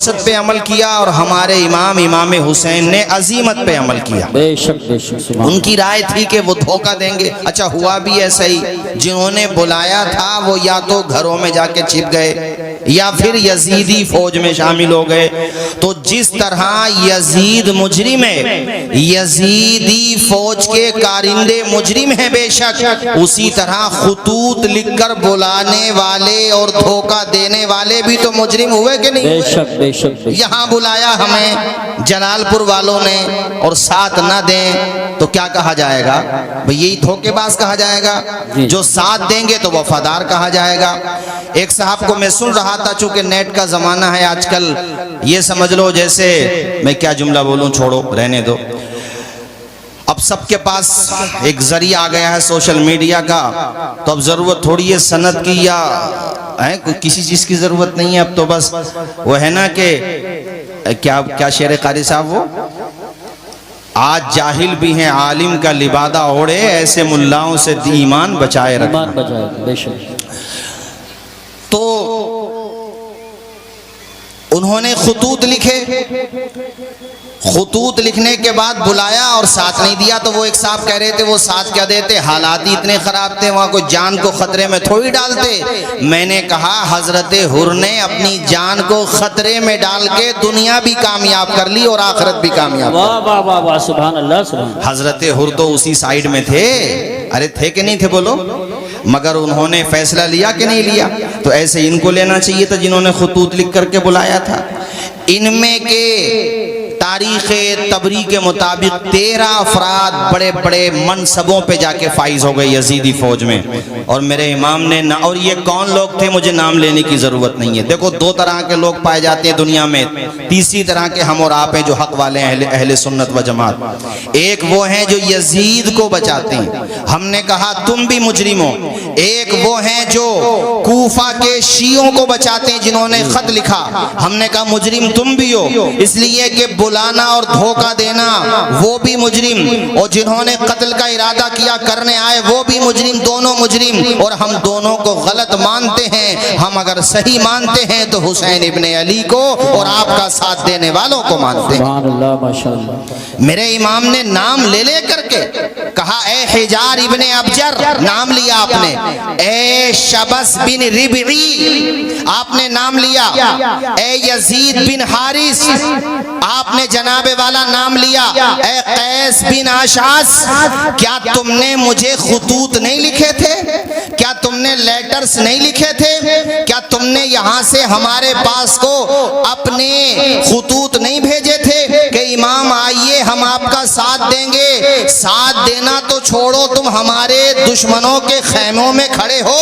وسط پہ عمل کیا اور ہمارے امام حسین نے عظیمت پہ عمل کیا۔ بے شک بے شک، ان کی رائے تھی کہ وہ دھوکہ دیں گے۔ اچھا ہوا بھی ایسا ہی، جنہوں نے بلایا تھا وہ یا تو گھروں میں جا کے چھپ گئے یا پھر یزیدی فوج میں شامل ہو گئے۔ تو جس طرح یزید مجرم ہے، یزیدی فوج کے کارندے مجرم ہیں بے شک، اسی طرح خطوط لکھ کر بلانے والے اور دھوکہ دینے والے بھی تو مجرم ہوئے کہ نہیں بے ہوئے؟ شک بے شک بے شک۔ یہاں بلایا ہمیں جلال پور والوں نے اور ساتھ نہ دیں تو کیا کہا جائے گا؟ بھئی یہی دھوکے باز کہا جائے گا۔ جو ساتھ دیں گے تو وفادار کہا جائے گا۔ ایک صاحب کو میں سن رہا تھا، چونکہ نیٹ کا زمانہ ہے آج کل، یہ سمجھ لو جیسے میں کیا جملہ بولوں، چھوڑو رہنے دو۔ اب سب کے پاس ایک ذریعہ آ گیا ہے سوشل میڈیا کا، تو اب ضرورت تھوڑی ہے سند کی یا کسی چیز کی ضرورت نہیں ہے، اب تو بس وہ ہے نا کہ کیا شعر قاری صاحب، وہ آج جاہل بھی ہیں عالم کا لبادہ اوڑے، ایسے ملاؤں سے ایمان بچائے رکھنا۔ ایمان بچائے، بے شک۔ تو انہوں نے خطوط لکھے، خطوط لکھنے کے بعد بلایا اور ساتھ نہیں دیا۔ تو وہ ایک صاحب کہہ رہے تھے وہ ساتھ کیا دیتے، حالات ہی اتنے خراب تھے، وہاں کوئی جان کو خطرے میں تھوڑی ڈالتے۔ میں نے کہا حضرت حر نے اپنی جان کو خطرے میں ڈال کے دنیا بھی کامیاب کر لی اور آخرت بھی کامیاب کر لی۔ واہ واہ واہ واہ، سبحان اللہ سبحان اللہ۔ حضرت حر تو اسی سائیڈ میں تھے، ارے تھے کہ نہیں تھے بولو، مگر انہوں نے فیصلہ لیا کہ نہیں لیا؟ تو ایسے ان کو لینا چاہیے تھا جنہوں نے خطوط لکھ کر کے بلایا تھا۔ ان میں کے تاریخ تبری کے مطابق 13 افراد بڑے بڑے منصبوں پہ جا کے فائز ہو گئے یزیدی فوج میں، اور میرے امام نے اور یہ کون لوگ تھے مجھے نام لینے کی ضرورت نہیں ہے۔ دیکھو دو طرح کے لوگ پائے جاتے ہیں دنیا میں، تیسری طرح کے ہم اور آپ ہیں جو حق والے ہیں، اہل سنت و جماعت۔ ایک وہ ہیں جو یزید کو بچاتے ہیں، ہم نے کہا تم بھی مجرم ہو۔ ایک وہ ہیں جو کوفہ کے شیعوں کو بچاتے ہیں جنہوں نے خط لکھا، ہم نے کہا مجرم تم بھی ہو، اس لیے کہ بلانا اور دھوکہ دینا وہ بھی مجرم، اور جنہوں نے قتل کا ارادہ کیا کرنے آئے وہ بھی مجرم، دونوں مجرم، اور ہم دونوں کو غلط مانتے ہیں۔ ہم اگر صحیح مانتے ہیں تو حسین ابن علی کو اور آپ کا ساتھ دینے والوں کو مانتے ہیں۔ سبحان اللہ، ماشاءاللہ۔ میرے امام نے نام لے لے کر کے کہا اے حجار ابن ابجر، نام لیا آپ نے، اے شبس بن ربعی آپ نے نام لیا، اے یزید بن حارث آپ نے جناب والا نام لیا، اے قیس بن اشعث کیا تم نے مجھے خطوط نہیں لکھے تھے؟ کیا تم نے لیٹرز نہیں لکھے تھے؟ کیا تم نے یہاں سے ہمارے پاس کو اپنے خطوط نہیں بھیجے تھے کہ امام آئیے ہم آپ کا ساتھ دیں گے؟ ساتھ دینا تو چھوڑو، تم ہمارے دشمنوں کے خیموں میں کھڑے ہو۔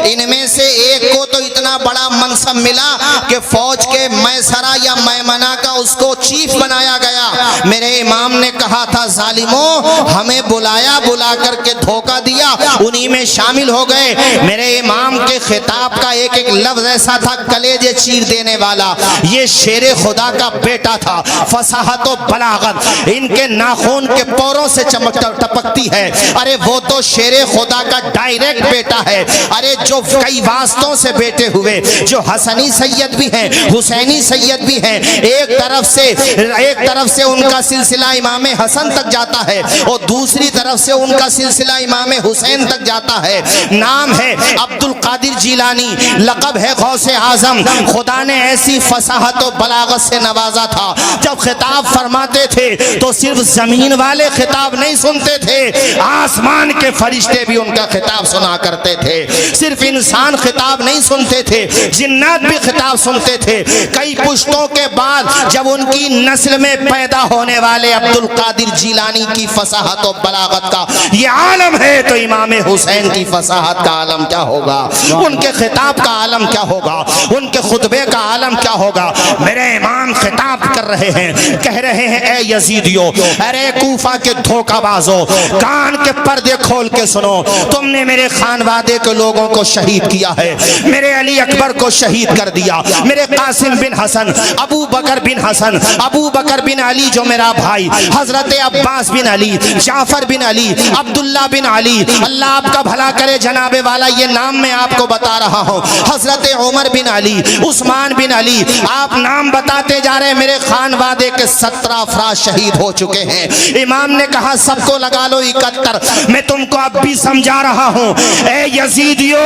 ان میں سے ایک کو تو اتنا بڑا منصب ملا کہ فوج کے میسرہ یا میمنہ کا اس کو چیف بنایا گیا۔ میرے امام نے کہا تھا ظالموں ہمیں بلایا، بلا کر کے دھوکہ دیا، انہی میں شامل ہو گئے۔ میرے امام کے خطاب کا ایک ایک لفظ ایسا تھا کلیجے چیر دینے والا۔ یہ شیر خدا کا بیٹا تھا، فصاحت و بلاغت ان کے ناخون کے پوروں سے ٹپکتی ہے۔ ارے وہ تو شیر خدا کا ڈائریکٹ بیٹا ہے، ارے جو کئی واسطوں سے بیٹے ہوئے، جو حسنی سید بھی ہیں، حسینی سید بھی ہیں، ایک طرف سے ان کا سلسلہ امام حسن تک جاتا ہے اور دوسری طرف سے ان کا سلسلہ امام حسین تک جاتا ہے۔ نام ہے عبد القادر جیلانی، لقب ہے غوث اعظم۔ خدا نے ایسی فصاحت و بلاغت سے نوازا تھا، جب خطاب فرماتے تھے تو صرف زمین والے خطاب نہیں سنتے تھے، آسمان کے فرشتے بھی ان کا خطاب سنا کرتے تھے۔ صرف انسان خطاب نہیں سنتے تھے، جنات بھی خطاب سنتے تھے۔ کئی پشتوں کے بعد جب ان کی نسل میں پیدا ہونے والے عبد القادر جیلانی کی فصاحت و بلاغت کا یہ عالم ہے تو امام حسین کی فصاحت کا عالم کیا ہوگا، ان کے خطاب کا عالم کیا ہوگا، ان کے خطبے کا عالم کیا ہوگا۔ میرے امام خطاب کر رہے ہیں، کہہ رہے ہیں اے یزیدیو، ارے کوفہ کے دھوکہ بازو، کان کے پردے کھول کے سنو، تم نے میرے خانوادے کے لوگوں کو شہید کیا ہے، میرے علی اکبر کو شہید کر دیا، میرے قاسم بن حسن حسن، ابو بکر بن حسن، ابو بکر بن علی جو میرا بھائی، حضرت عباس بن علی، جعفر بن علی، عبداللہ بن علی، اللہ آپ کا بھلا کرے جناب والا، یہ نام میں آپ کو بتا رہا ہوں، حضرت عمر بن علی، عثمان بن علی، آپ نام بتاتے جا رہے ہیں، میرے خانوادے کے 17 افراد شہید ہو چکے ہیں۔ امام نے کہا سب کو لگا لو 71، میں تم کو اب بھی سمجھا رہا ہوں، اے یزیدیو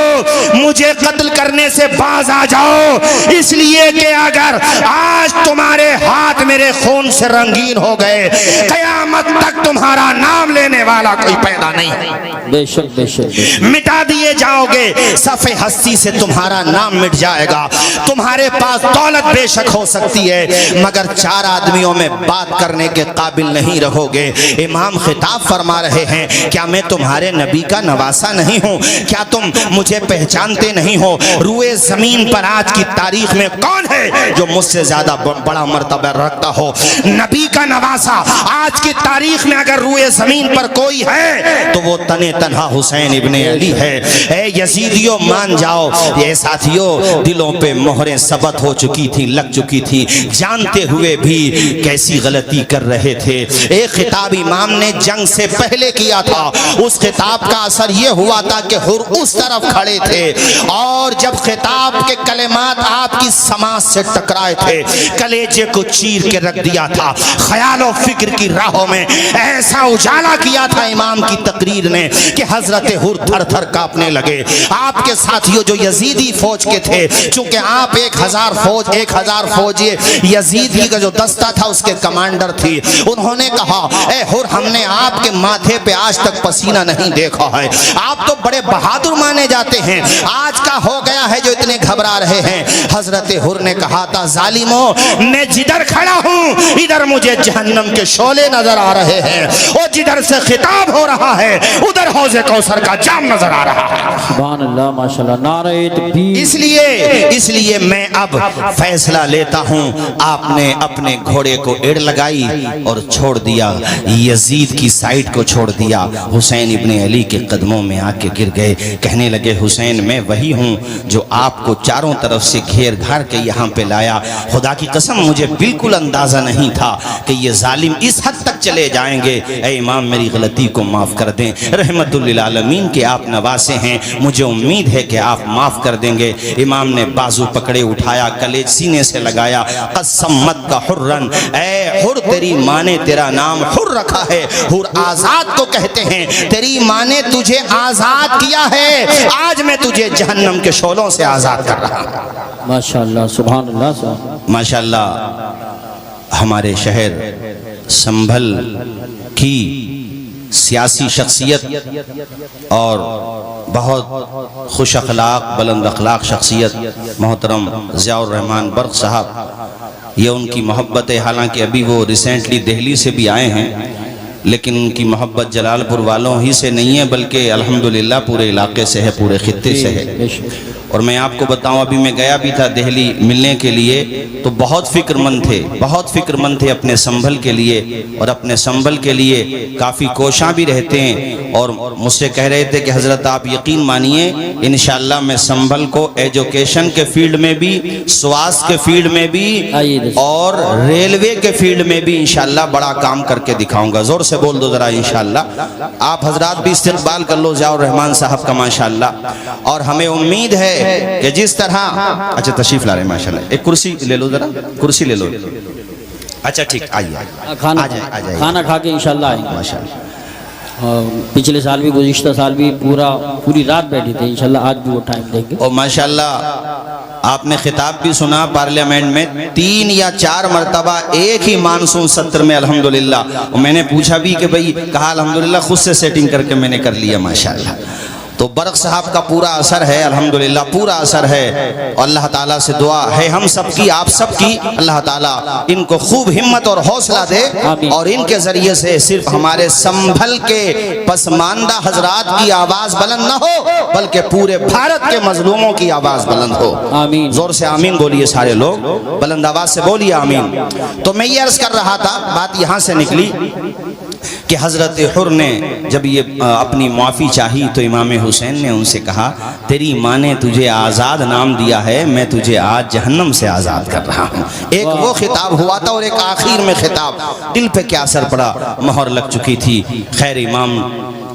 مجھے قتل کرنے سے باز آ جاؤ، اس لیے کہ اگر آج تمہارے ہاتھ میرے خون سے رنگین ہو گئے، قیامت تک تمہارا نام لینے والا کوئی پیدا نہیں ہے، بے شک بے شک بے شک۔ مٹا دیے جاؤ گے، صفحہ ہستی سے تمہارا نام مٹ جائے گا، تمہارے پاس دولت بے شک ہو سکتی ہے مگر 4 آدمیوں میں بات کرنے کے قابل نہیں رہو گے۔ امام خطاب فرما رہے ہیں کیا میں تمہارے نبی کا نواسا نہیں ہوں؟ کیا تم مجھے پہچانتے نہیں ہو؟ روئے زمین پر آج کی تاریخ میں کون ہے جو مجھ سے زیادہ بڑا مرتبہ رکھتا ہو؟ نبی کا نواسا آج کی تاریخ میں اگر روئے زمین پر کوئی ہے تو وہ تنے تنہا حسین ابن علی ہے۔ اے یزیدیوں مان جاؤ، یہ ساتھیوں دلوں پہ مہریں ثبت ہو چکی تھی، لگ چکی تھی، جانتے ہوئے بھی کیسی غلطی کر رہے تھے۔ ایک خطاب امام نے جنگ سے پہلے کیا تھا، اس خطاب کا اثر یہ ہوا تھا کہ حر اس طرف کھڑے تھے اور جب خطاب کے کلمات آپ کی سماعت سے ٹکرائے تھے کلیجے کو چیر کے رکھ دیا تھا۔ خیال و فکر کی راہوں میں ایسا اجالا کیا تھا امام کی تقریر نے کہ حضرت حر تھر تھر کانپنے لگے۔ آپ کے ساتھیوں جو یزیدی فوج کے تھے، چونکہ آپ 1000 فوج یزیدی کا جو دستہ تھا اس کے کمانڈر تھی، انہوں نے کہا اے حر ہم نے آپ کے ماتھے پہ آج تک پسینہ نہیں دیکھا ہے، آپ تو بڑے بہادر مانے جاتے ہیں، آج کا ہو گیا ہے جو اتنے گھبرا رہے ہیں؟ حضرت حر نے کہا تھا ظالموں میں جدھر کھڑا ہوں ادھر مجھے جہنم کے شعلے نظر آ رہے ہیں، اور جدھر سے خطاب ہو رہا ہے ادھر حوض کوثر کا جام نظر آ رہا ہے۔ سبحان اللہ ماشاءاللہ، نعرہ تکبیر۔ اس لیے میں اب فیصلہ لیتا ہوں، آپ نے اپنے گھوڑے کو ایڑ لگائی اور چھوڑ دیا، یزید کی سائٹ کو چھوڑ دیا، حسین ابن علی کے قدموں میں آ کے گر گئے، کہنے لگے حسین میں وہی ہوں جو آپ کو چاروں طرف سے گھیر گھار کے یہاں پہ لایا، خدا کی قسم مجھے بالکل اندازہ نہیں تھا کہ یہ ظالم اس حد تک چلے جائیں گے، اے امام میری غلطی کو معاف کر دیں، رحمت للعالمین کے آپ نواسے ہیں، مجھے امید ہے کہ آپ معاف کر دیں گے۔ امام نے بازو پکڑے اٹھایا، کلیج سینے سے لگایا، قسمت کا حرن، اے حر تیری ماں نے تیرا نام حر رکھا ہے، حر آزاد کو کہتے ہیں، تیری ماں نے تجھے آزاد کیا ہے، آج میں تجھے جہنم کے شعلوں سے آزاد کر رہا ہوں۔ ماشاءاللہ سبحان اللہ سبحان۔ ماشاءاللہ ہمارے شہر سنبھل کی سیاسی شخصیت اور بہت خوش اخلاق بلند اخلاق شخصیت محترم ضیاء الرحمن برق صاحب، یہ ان کی محبت ہے، حالانکہ ابھی وہ ریسنٹلی دہلی سے بھی آئے ہیں، لیکن ان کی محبت جلال پور والوں ہی سے نہیں ہے بلکہ الحمدللہ پورے علاقے سے ہے، پورے خطے سے ہے۔ اور میں آپ کو بتاؤں ابھی میں گیا بھی تھا دہلی ملنے کے لیے تو بہت فکر مند تھے اپنے سنبھل کے لیے، اور اپنے سنبھل کے لیے کافی کوشاں بھی رہتے ہیں، اور مجھ سے کہہ رہے تھے کہ حضرت آپ یقین مانیے انشاءاللہ میں سنبھل کو ایجوکیشن کے فیلڈ میں بھی، سواستھ کے فیلڈ میں بھی اور ریلوے کے فیلڈ میں بھی انشاءاللہ بڑا کام کر کے دکھاؤں گا۔ زور سے بول دو ذرا انشاءاللہ۔ آپ حضرات بھی استقبال کر لو ضیاء الرحمن صاحب کا ماشاءاللہ، اور ہمیں امید ہے کہ جس طرح اچھا تشریف لا رہے ہیں ماشاءاللہ، ایک کرسی لے لو ذرا، کرسی لے لو، اچھا ٹھیک آئیے، کھانا کھا کے انشاءاللہ آئیں گے ماشاءاللہ۔ پچھلے سال بھی گزشتہ سال بھی پوری رات بیٹھے تھے، انشاءاللہ آج بھی وہ ٹائم دیں گے۔ اور ماشاءاللہ آپ نے خطاب بھی سنا پارلیمنٹ میں 3 یا 4 مرتبہ ایک ہی مانسون سطر میں الحمدللہ، اور میں نے پوچھا بھی کہ بھئی کہا الحمدللہ خود سے سیٹنگ کر کے میں نے کر لیا ماشاءاللہ۔ تو برق صاحب کا پورا اثر ہے الحمدللہ، پورا اثر ہے، اور اللہ تعالیٰ سے دعا ہے ہم سب کی، آپ سب کی، اللہ تعالیٰ ان کو خوب ہمت اور حوصلہ دے، اور ان کے ذریعے سے صرف ہمارے سنبھل کے پسماندہ حضرات کی آواز بلند نہ ہو بلکہ پورے بھارت کے مظلوموں کی آواز بلند ہو۔ آمین۔ زور سے آمین بولیے سارے لوگ، بلند آواز سے بولیے آمین۔ تو میں یہ عرض کر رہا تھا، بات یہاں سے نکلی کہ حضرت حر نے جب یہ اپنی معافی چاہی تو امام حسین نے ان سے کہا تیری ماں نے تجھے آزاد نام دیا ہے، میں تجھے آج جہنم سے آزاد کر رہا ہوں۔ ایک وہ خطاب ہوا تھا اور ایک آخر میں خطاب، دل پہ کیا اثر پڑا، مہر لگ چکی تھی۔ خیر امام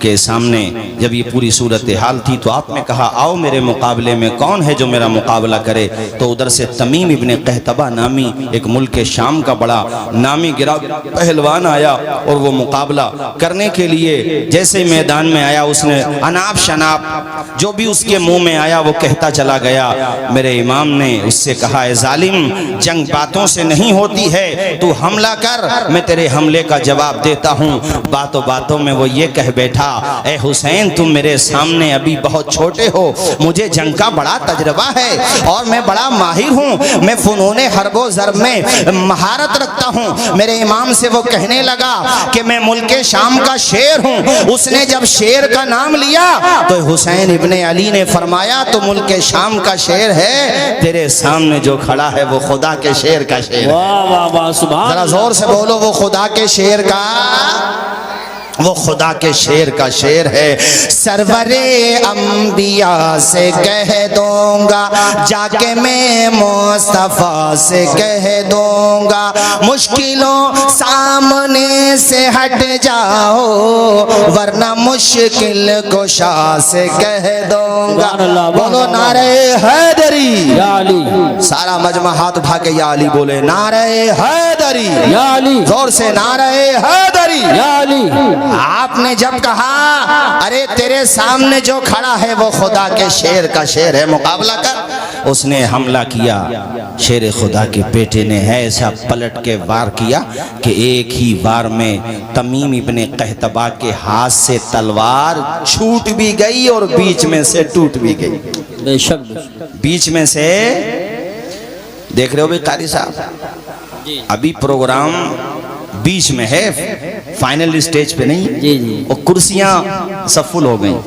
کے سامنے جب یہ پوری صورتحال تھی تو آپ نے کہا آؤ میرے مقابلے میں کون ہے جو میرا مقابلہ کرے؟ تو ادھر سے تمیم ابن قحطبہ نامی ایک ملک شام کا بڑا نامی گرا پہلوان آیا اور وہ مقابلہ کرنے کے لیے جیسے میدان میں آیا اس نے اناپ شناپ جو بھی اس کے منہ میں آیا وہ کہتا چلا گیا۔ میرے امام نے اس سے کہا اے ظالم، جنگ باتوں سے نہیں ہوتی ہے، تو حملہ کر، میں تیرے حملے کا جواب دیتا ہوں۔ باتوں باتوں میں وہ یہ کہہ بیٹھا اے حسین تم میرے سامنے ابھی بہت چھوٹے ہو، مجھے جنگ کا بڑا تجربہ ہے اور میں بڑا ماہر ہوں، میں فنون حرب و ضرب میں مہارت رکھتا ہوں۔ میرے امام سے وہ کہنے لگا کہ میں ملک شام کا شیر ہوں۔ اس نے جب شیر کا نام لیا تو حسین ابن علی نے فرمایا تو ملک شام کا شیر ہے، تیرے سامنے جو کھڑا ہے وہ خدا کے شیر کا شیر ہے۔ واہ واہ واہ سبحان ذرا زور سے بولو، وہ خدا کے شیر کا، وہ خدا کے شیر کا شیر ہے۔ سرور انبیاء سے کہہ دوں گا، جا کے میں مصطفیٰ سے کہہ دوں گا، مشکلوں سامنے سے ہٹ جاؤ ورنہ مشکل کشا سے کہہ دوں گا۔ بولو نعرہ حیدری، یا علی، سارا مجمع ہاتھ اٹھا کے یا علی بولے، نعرہ حیدری، یا علی، زور سے نعرہ حیدری۔ یا علی۔ آپ نے جب کہا ارے تیرے سامنے جو کھڑا ہے وہ خدا کے شیر کا شیر ہے، مقابلہ کر، اس نے حملہ کیا۔ شیر خدا کے بیٹے نے ایسا پلٹ کے وار کیا کہ ایک ہی وار میں تمیم ابن قحطبہ کے ہاتھ سے تلوار چھوٹ بھی گئی اور بیچ میں سے ٹوٹ بھی گئی۔ بے شک بیچ میں سے دیکھ رہے ہو بھی قاری صاحب، ابھی پروگرام بیچ میں ہے، فائنل سٹیج پہ نہیں، جی جی، اور کرسیاں سب فل ہو گئیں۔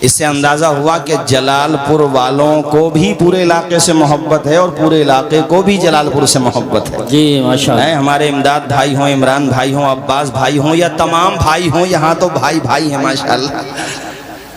اس سے اندازہ ہوا کہ جلال پور والوں کو بھی پورے علاقے سے محبت ہے اور پورے علاقے کو بھی جلال پور سے محبت ہے۔ جی ماشاءاللہ، ہمارے امداد بھائی ہوں، عمران بھائی ہوں، عباس بھائی ہوں یا تمام بھائی ہوں، یہاں تو بھائی بھائی ہیں ماشاءاللہ۔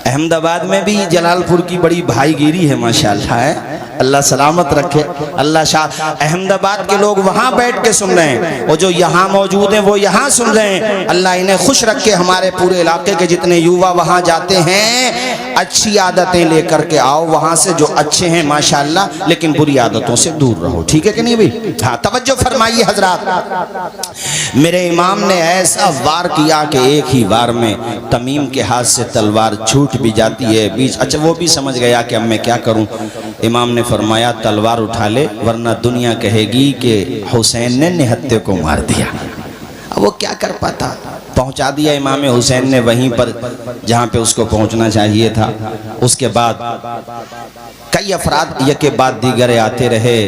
احمد آباد میں بھی جلال پور کی بڑی بھائی گیری ہے ماشاءاللہ ہے، اللہ سلامت رکھے، اللہ شاہ۔ احمد آباد کے لوگ وہاں بیٹھ کے سن رہے ہیں اور جو یہاں موجود ہیں وہ یہاں سن رہے ہیں، اللہ انہیں خوش رکھے۔ ہمارے پورے علاقے کے جتنے یووا وہاں جاتے ہیں اچھی عادتیں لے کر کے آؤ وہاں سے، جو اچھے ہیں ماشاءاللہ، لیکن بری عادتوں سے دور رہو، ٹھیک ہے کہ نہیں بھائی؟ ہاں توجہ فرمائیے حضرات، میرے امام نے ایسا وار کیا کہ ایک ہی وار میں تمیم کے ہاتھ سے تلوار چھوٹ بھی جاتی ہے بیچ۔ اچھا وہ بھی سمجھ گیا کہ اب میں کیا کروں۔ امام نے فرمایا تلوار اٹھا لے ورنہ دنیا کہے گی کہ حسین نے نہتے کو مار دیا۔ اب وہ کیا کر پاتا، پہنچا دیا امام حسین نے وہیں پر جہاں پہ اس کو پہنچنا چاہیے تھا۔ اس کے بعد کئی افراد یکے بعد دیگر آتے رہے،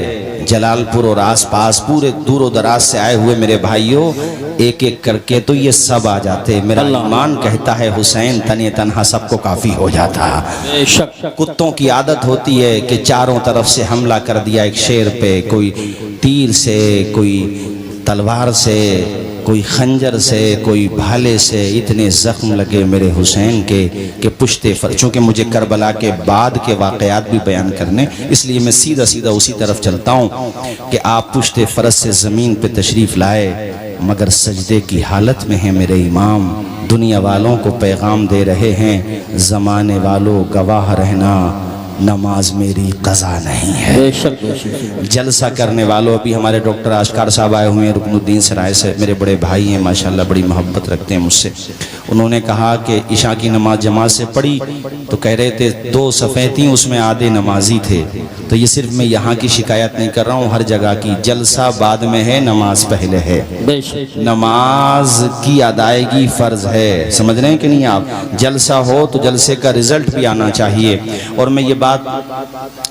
جلال پور اور آس پاس پورے دور و دراز سے آئے ہوئے میرے بھائیوں، ایک ایک کر کے تو یہ سب آ جاتے۔ میرا ایمان کہتا ہے حسین تنہا تنہا سب کو کافی ہو جاتا۔ بے شک کتوں کی عادت ہوتی ہے کہ چاروں طرف سے حملہ کر دیا ایک شیر پہ، کوئی تیر سے، کوئی تلوار سے، کوئی خنجر سے، کوئی بھالے سے، اتنے زخم لگے میرے حسین کے کہ پشت فرس، چونکہ مجھے کربلا کے بعد کے واقعات بھی بیان کرنے، اس لیے میں سیدھا سیدھا اسی طرف چلتا ہوں کہ آپ پشت فرس سے زمین پہ تشریف لائے مگر سجدے کی حالت میں ہیں میرے امام، دنیا والوں کو پیغام دے رہے ہیں زمانے والوں گواہ رہنا نماز میری قضا نہیں ہے۔ بے شک بے شک، جلسہ کرنے والوں بھی ہمارے ڈاکٹر آشکار صاحب آئے ہوئے ہیں رکن الدین سرائے سے، میرے بڑے بھائی ہیں ماشاءاللہ، بڑی محبت رکھتے ہیں مجھ سے۔ انہوں نے کہا کہ عشاء کی نماز جماعت سے پڑھی تو کہہ رہے تھے 2 صفیں تھیں اس میں آدھے نمازی تھے۔ تو یہ صرف میں یہاں کی شکایت نہیں کر رہا ہوں، ہر جگہ کی، جلسہ بعد میں ہے نماز پہلے ہے۔ بے شک، نماز کی ادائیگی فرض ہے، سمجھ رہے ہیں کہ نہیں آپ؟ جلسہ ہو تو جلسے کا رزلٹ بھی آنا چاہیے۔ اور میں یہ بات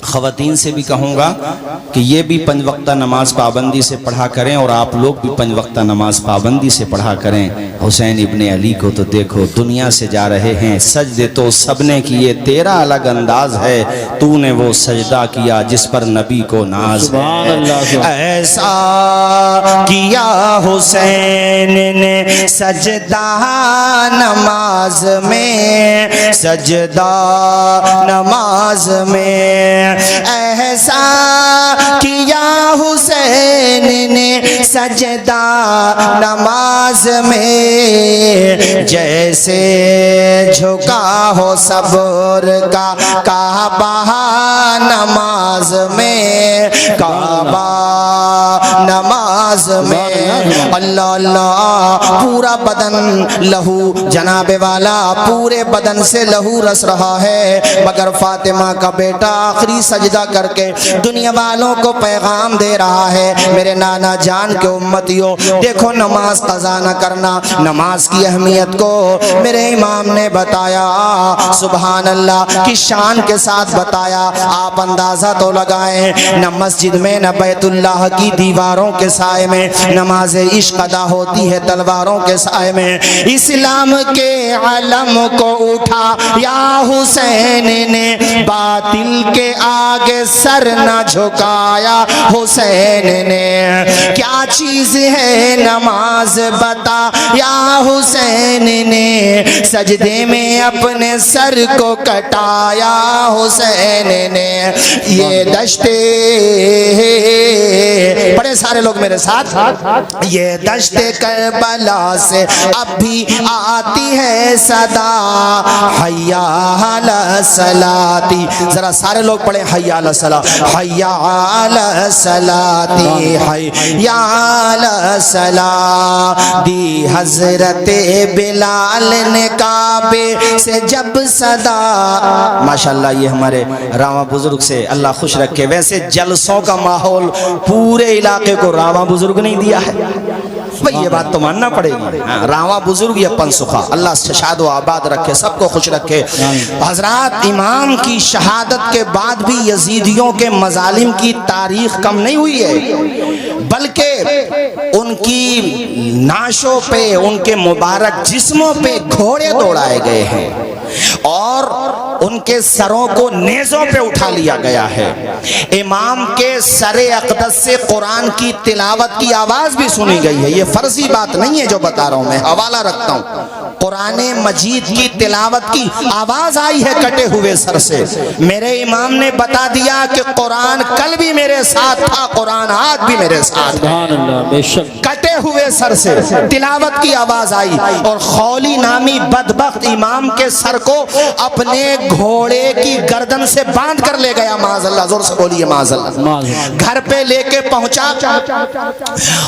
خواتین سے بھی کہوں گا کہ یہ بھی 5 وقتہ نماز پابندی سے پڑھا کریں اور آپ لوگ بھی 5 وقتہ نماز پابندی سے پڑھا کریں۔ حسین ابن علی کو تو دیکھو دنیا سے جا رہے ہیں، سجدے تو سب نے کیے، تیرا الگ انداز ہے، تو نے وہ سجدہ کیا جس پر نبی کو ناز سبحان اللہ، ہے۔ ایسا کیا حسین نے سجدہ نماز میں، سجدہ نماز میں ایسا کیا حسین نے سجدہ نماز میں، جیسے جھکا ہو صبر کا کعبہ نماز میں، کعبہ نماز میں۔ اللہ اللہ، پورا بدن لہو، جناب والا پورے بدن سے لہو رس رہا ہے، مگر فاطمہ کا بیٹا آخری سجدہ کر کے دنیا والوں کو پیغام دے رہا ہے، میرے نانا جان کے امتیوں دیکھو نماز قضا نہ کرنا۔ نماز کی اہمیت کو میرے امام نے بتایا، سبحان اللہ کی شان کے ساتھ بتایا۔ آپ اندازہ تو لگائیں، نہ مسجد میں نہ بیت اللہ کی دیواروں کے سائے میں نماز عشق ادا ہوتی ہے، تلواروں کے سائے میں۔ اسلام کے علم کو اٹھا یا حسین نے، باطل کے آگے سر نہ جھکایا حسین نے۔ کیا چیز ہے نماز بتا یا حسین نے، سجدے میں اپنے سر کو کٹایا حسین نے۔ یہ دشتے، بڑے سارے لوگ میرے ساتھ، یہ دشت کربلا سے اب بھی آتی ہے صدا، حی علی الصلاۃ، ذرا سارے لوگ پڑھیں حی علی الصلاۃ، حی علی الصلاۃ، حی علی الصلاۃ۔ دی حضرت بلال نے کعبے سے جب صدا، ماشاءاللہ یہ ہمارے راواں بزرگ سے اللہ خوش رکھے۔ ویسے جلسوں کا ماحول پورے علاقے کو راواں بزرگ نہیں دیا ہے بھئی، یہ بات تو ماننا پڑے گی۔ راواں بزرگ یا پنسخہ، اللہ شاد و آباد رکھے، سب کو خوش رکھے۔ حضرات، امام کی شہادت کے بعد بھی یزیدیوں کے مظالم کی تاریخ کم نہیں ہوئی ہے، بلکہ ان کی نعشوں پہ، ان کے مبارک جسموں پہ گھوڑے دوڑائے گئے ہیں اور ان کے سروں کو نیزوں پہ اٹھا لیا گیا ہے۔ امام کے سر اقدس سے قرآن کی تلاوت کی آواز بھی سنی گئی ہے۔ یہ فرضی بات نہیں ہے جو بتا رہا ہوں، میں حوالہ رکھتا ہوں، قرآن مجید کی تلاوت کی آواز آئی ہے کٹے ہوئے سر سے۔ میرے امام نے بتا دیا کہ قرآن کل بھی میرے ساتھ تھا، قرآن آج بھی میرے ساتھ ہے۔ بے شک کٹے ہوئے سر سے تلاوت کی آواز آئی، اور خولی نامی بدبخت امام کے سر کو اپنے گھوڑے کی گردن سے باندھ کر لے گیا، معاذ اللہ، زور سے بولیے معاذ اللہ۔ گھر پہ لے کے پہنچا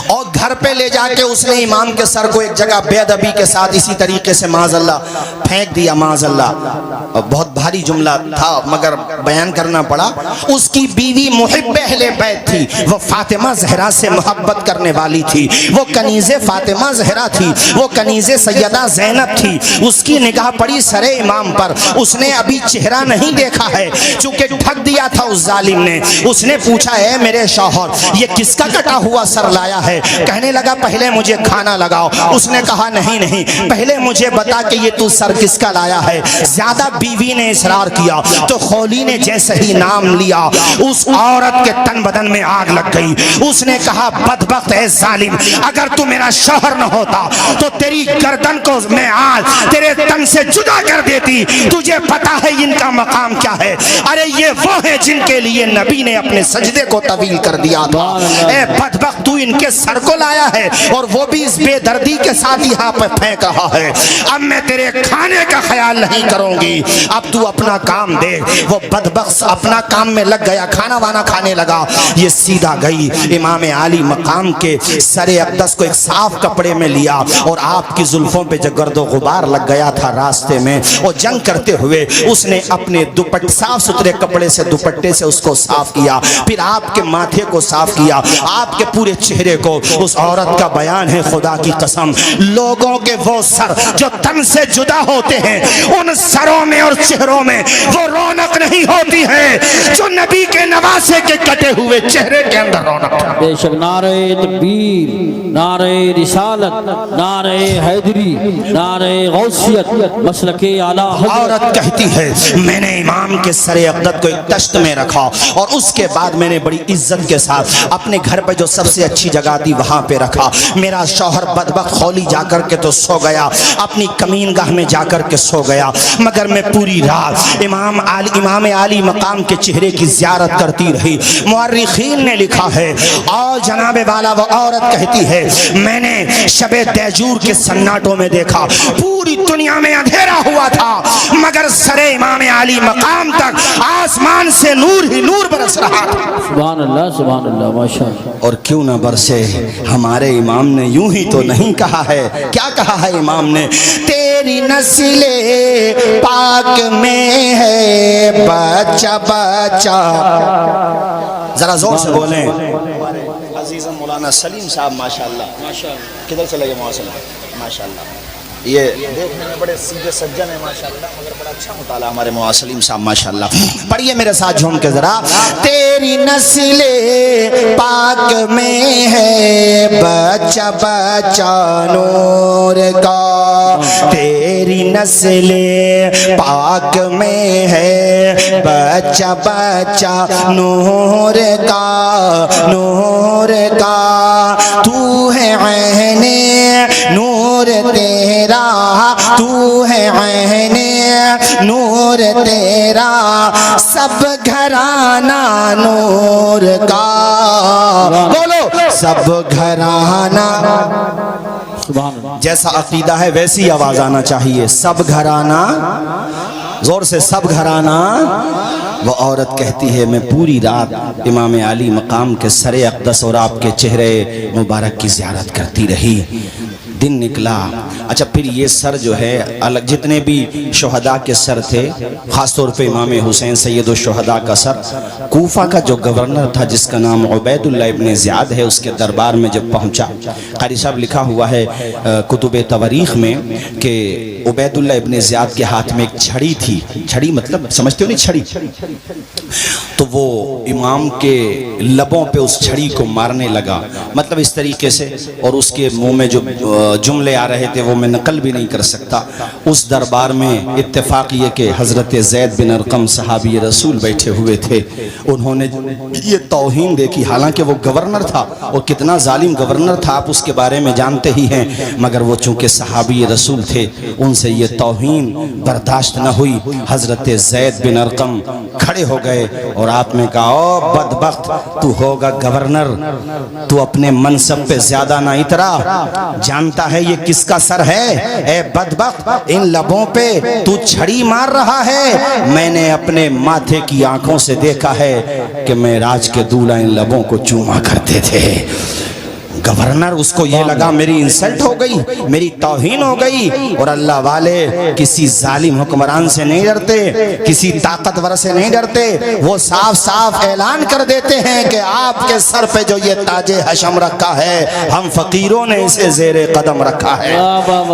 اور گھر پہ لے جا کے اس نے امام کے سر کو ایک جگہ بے ادبی کے ساتھ اسی طریقے سے معاذ اللہ پھینک دیا، معاذ اللہ۔ بہت بھاری جملہ تھا مگر بیان کرنا پڑا۔ اس کی بیوی محب اہل بیت تھی، وہ فاطمہ زہرا سے محبت کرنے والی تھی، وہ کنیز فاطمہ زہرا تھی، وہ کنیز سیدہ زینب تھی۔ اس کی نگاہ پڑی سر امام پر، اس نے ابھی چہرہ نہیں دیکھا ہے چونکہ ڈھک دیا تھا اس ظالم نے۔ اس نے پوچھا، اے میرے شوہر، یہ کس کا کٹا ہوا سر لایا ہے؟ کہنے لگا پہلے مجھے کھانا لگاؤ۔ اس نے کہا نہیں نہیں، پہلے مجھے بتا کہ یہ تو سر کس کا لایا ہے۔ زیادہ بیوی نے اصرار کیا تو خولی نے جیسے ہی نام لیا اس عورت کے تن بدن میں آگ لگ گئی۔ اس نے کہا بدبخت اے ظالم، اگر تو میرا شوہر نہ ہوتا تو تیری گردن کو میں آج تیرے تن سے جدا کر دیتی۔ تجھے پتا ہے ان کا مقام کیا ہے؟ ارے یہ وہ ہے جن کے لیے نبی نے اپنے سجدے کو طویل کر دیا تھا۔ اے بدبخت، تو ان کے سر کو لایا ہے اور وہ بھی اس بے دردی کے ساتھ یہاں پہ پھینک رہا ہے۔ اب میں تیرے کھانے کا خیال نہیں کروں گی، اب تو اپنا کام دے۔ وہ بدبخت اپنا کام میں لگ گیا، کھانا وانا کھانے لگا۔ یہ سیدھا گئی امام عالی مقام کے سر اقدس کو ایک صاف کپڑے میں لیا اور آپ کی زلفوں پہ جو گرد و غبار لگ گیا تھا راستے میں، وہ جنگ کرتے ہوئے اس نے اپنے دوپٹے صاف ستھرے کپڑے سے دوپٹے سے اس کو صاف کیا، پھر آپ کے ماتھے کو صاف کیا، آپ کے پورے چہرے کو۔ اس عورت کا بیان ہے، خدا کی قسم، لوگوں کے وہ سر جو تن سے جدا ہوتے ہیں، ان سروں میں اور چہروں میں وہ رونق نہیں ہوتی ہے جو نبی کے نواسے کے کٹے ہوئے چہرے کے اندر رونق ہے۔ بے شک، نعرہ تکبیر، نعرہ رسالت، نعرہ حیدری، نعرہ غوثیت، مسلک اعلیٰ حضرت۔ عورت کہتی ہے میں نے امام کے سر عقدت کو ایک تشت میں رکھا اور اس کے بعد میں نے بڑی عزت کے ساتھ اپنے گھر پہ جو سب سے اچھی جگہ تھی وہاں پہ رکھا. میرا شوہر بدبخت خولی جا کر کے تو سو گیا, اپنی کمین گاہ میں جا کر کے سو گیا, مگر میں پوری رات امام عالی مقام کے چہرے کی زیارت کرتی رہی. مورخین نے لکھا ہے اور جناب والا وہ عورت کہتی ہے میں نے شب دیجور کے سناٹوں میں دیکھا پوری دنیا میں اندھیرا ہوا تھا مگر سر امام عالی مقام تک آسمان سے نور ہی نور برس رہا تھا. سبحان اللہ ماشاءاللہ. اور کیوں نہ برسے, ہمارے امام نے یوں ہی تو نہیں کہا ہے. کیا کہا ہے امام نے؟ تیری نسل پاک میں ہے بچہ بچہ. ذرا زور سے بولیں. عزیز مولانا سلیم صاحب ماشاءاللہ کدھر چلے گئے مولانا ماشاءاللہ, یہ دیکھنے میں بڑے سیدھے سجن ہیں ماشاءاللہ, مگر بڑا اچھا مطالعہ ہمارے مولانا سلیم صاحب ماشاءاللہ. پڑھیے میرے ساتھ جھوم کے ذرا. تیری نسل پاک میں ہے بچہ بچہ نور کا, تیری نسل پاک میں ہے بچہ بچہ نور کا, نور کا تو ہے عین نور تیرا, تو ہے عین نور تیرا, سب گھرانہ نور کا. بولو سب گھرانہ. جیسا عقیدہ ہے ویسی آواز آنا چاہیے. سب گھرانہ, زور سے سب گھرانہ. وہ عورت کہتی ہے میں پوری رات امام عالی مقام کے سر اقدس اور آپ کے چہرے مبارک کی زیارت کرتی رہی. دن نکلا. اچھا پھر یہ سر جو ہے الگ جتنے بھی شہداء کے سر تھے, خاص طور پہ امام حسین سید الشہداء کا سر, کوفہ کا جو گورنر تھا جس کا نام عبید اللہ ابن زیاد ہے, اس کے دربار میں جب پہنچا, قاری صاحب لکھا ہوا ہے کتب تواریخ میں کہ عبید اللہ ابن زیاد کے ہاتھ میں ایک چھڑی تھی. چھڑی مطلب سمجھتے ہو نہیں چھڑی, تو وہ امام کے لبوں پہ اس چھڑی کو مارنے لگا, مطلب اس طریقے سے, اور اس کے منہ میں جو جملے آ رہے تھے وہ میں نقل بھی نہیں کر سکتا. اس دربار میں اتفاق یہ کہ حضرت زید بن ارقم صحابی رسول بیٹھے ہوئے تھے, انہوں نے یہ توہین دیکھی. حالانکہ وہ گورنر تھا اور کتنا ظالم گورنر تھا آپ اس کے بارے میں جانتے ہی ہیں, مگر وہ چونکہ صحابی رسول تھے ان سے یہ توہین برداشت نہ ہوئی. حضرت زید بن ارقم کھڑے ہو گئے اور آپ نے کہا او بدبخت, تو ہوگا گورنر, تو اپنے منصب پہ زیادہ نہ اترا. جانتا ہے یہ کس کا سر ہے؟ اے بدبخت, ان لبوں پہ تو چھڑی مار رہا ہے. میں نے اپنے ماتھے کی آنکھوں سے دیکھا ہے کہ معراج کے دولہا ان لبوں کو چوما کرتے تھے. گورنر اس کو یہ لگا میری انسلٹ ہو گئی, میری توہین ہو گئی. اور اللہ والے کسی ظالم حکمران سے نہیں ڈرتے, کسی طاقتور سے نہیں ڈرتے. وہ صاف صاف اعلان کر دیتے ہیں کہ آپ کے سر پہ جو یہ تاج حشم رکھا ہے ہم فقیروں نے اسے زیر قدم رکھا ہے.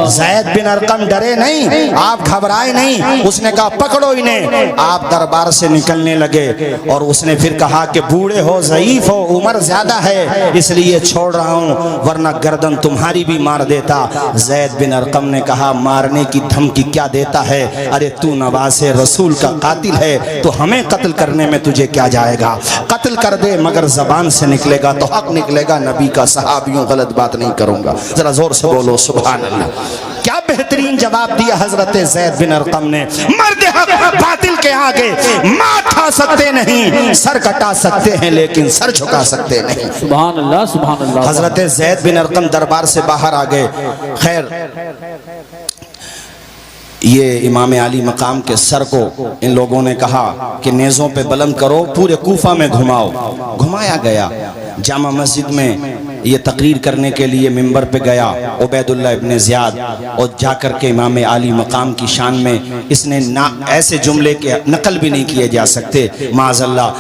زید بن ارقم ڈرے نہیں, آپ گھبرائے نہیں. اس نے کہا پکڑو انہیں. آپ دربار سے نکلنے لگے اور اس نے پھر کہا کہ بوڑھے ہو, ضعیف ہو, عمر زیادہ ہے, اس لیے چھوڑ رہا ہوں, ورنہ گردن تمہاری بھی مار دیتا. زید بن ارقم نے کہا مارنے کی دھمکی کیا دیتا ہے؟ ارے تو نواز رسول کا قاتل ہے, تو ہمیں قتل کرنے میں تجھے کیا جائے گا؟ قتل کر دے مگر زبان سے نکلے گا تو حق نکلے گا. نبی کا صحابیوں غلط بات نہیں کروں گا. ذرا زور سے بولو سبحان اللہ. کیا بہترین جواب دیا حضرت زید بن ارقم نے. مرد حق باطل کے آگے ماتھا سکتے نہیں, سر کٹا سکتے ہیں لیکن سر جھکا سکتے نہیں. سبحان اللہ سبحان اللہ. حضرت زید بن ارقم دربار سے باہر آ گئے. خیر یہ امام عالی مقام کے سر کو ان لوگوں نے کہا کہ نیزوں پہ بلند کرو, پورے کوفہ میں گھماؤ. گھمایا گیا. جامع مسجد میں یہ تقریر کرنے کے لیے منبر پہ گیا عبید اللہ ابن زیاد, اور جا کر کے امام عالی مقام کی شان میں اس نے ایسے جملے کے نقل بھی نہیں کیے جا سکتے معاذ اللہ,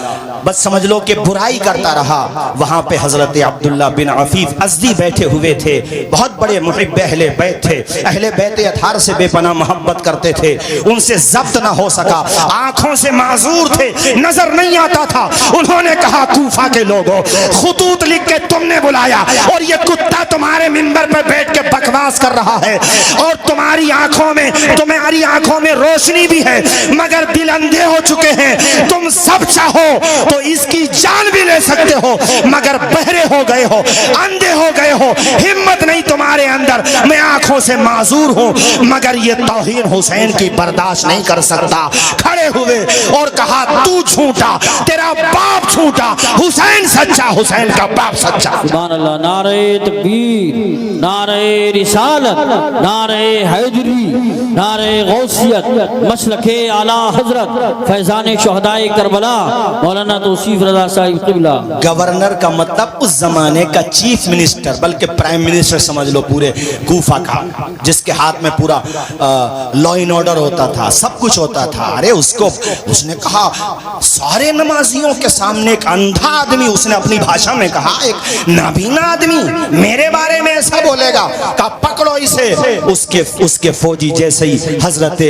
بس سمجھ لو کہ برائی کرتا رہا. وہاں پہ حضرت عبداللہ بن عفیف ازدی بیٹھے ہوئے تھے, بہت بڑے محب اہل بیت تھے, اہل بیت اطہار سے بے پناہ محبت کرتے تھے. ان سے ضبط نہ ہو سکا, آنکھوں سے معذور تھے, نظر نہیں آتا تھا. انہوں نے کہا کوفہ کے لوگوں خطوط لکھ کے تم نے بلایا آیا اور یہ کتا تمہارے منبر پہ بیٹھ کے بکواس کر رہا ہے اور تمہاری آنکھوں میں روشنی بھی ہے مگر دل اندھے ہو چکے ہیں. تم سب چاہو تو اس کی جان بھی لے سکتے ہو مگر بہرے ہو گئے ہو, اندھے ہو گئے ہو, ہمت نہیں تمہارے اندر. میں آنکھوں سے معذور ہوں مگر یہ توہین حسین کی برداشت نہیں کر سکتا. کھڑے ہوئے اور کہا تو جھوٹا, تیرا باپ جھوٹا, حسین سچا, حسین کا باپ سچا. سبحان اللہ. نعرہ تکبیر, نعرہ رسالت, نعرہ حیدری, نعرہ غوثیت, مسلک اعلی حضرت فیضان شہدائے کربلا مولانا توصیف رضا صاحب قبلہ. گورنر کا مطلب اس زمانے کا چیف منسٹر, بلکہ پرائم منسٹر سمجھ لو پورے کوفہ کا, جس کے ہاتھ میں پورا لا اینڈ آرڈر ہوتا تھا, سب کچھ ہوتا تھا. ارے اس نے کہا سارے نمازیوں کے سامنے ایک اندھا آدمی, اس نے اپنی بھاشا میں کہا ایک نابینا آدمی میرے بارے میں ایسا بولے گا, کہا پکڑو اسے. اس کے فوجی جیسے ہی حضرت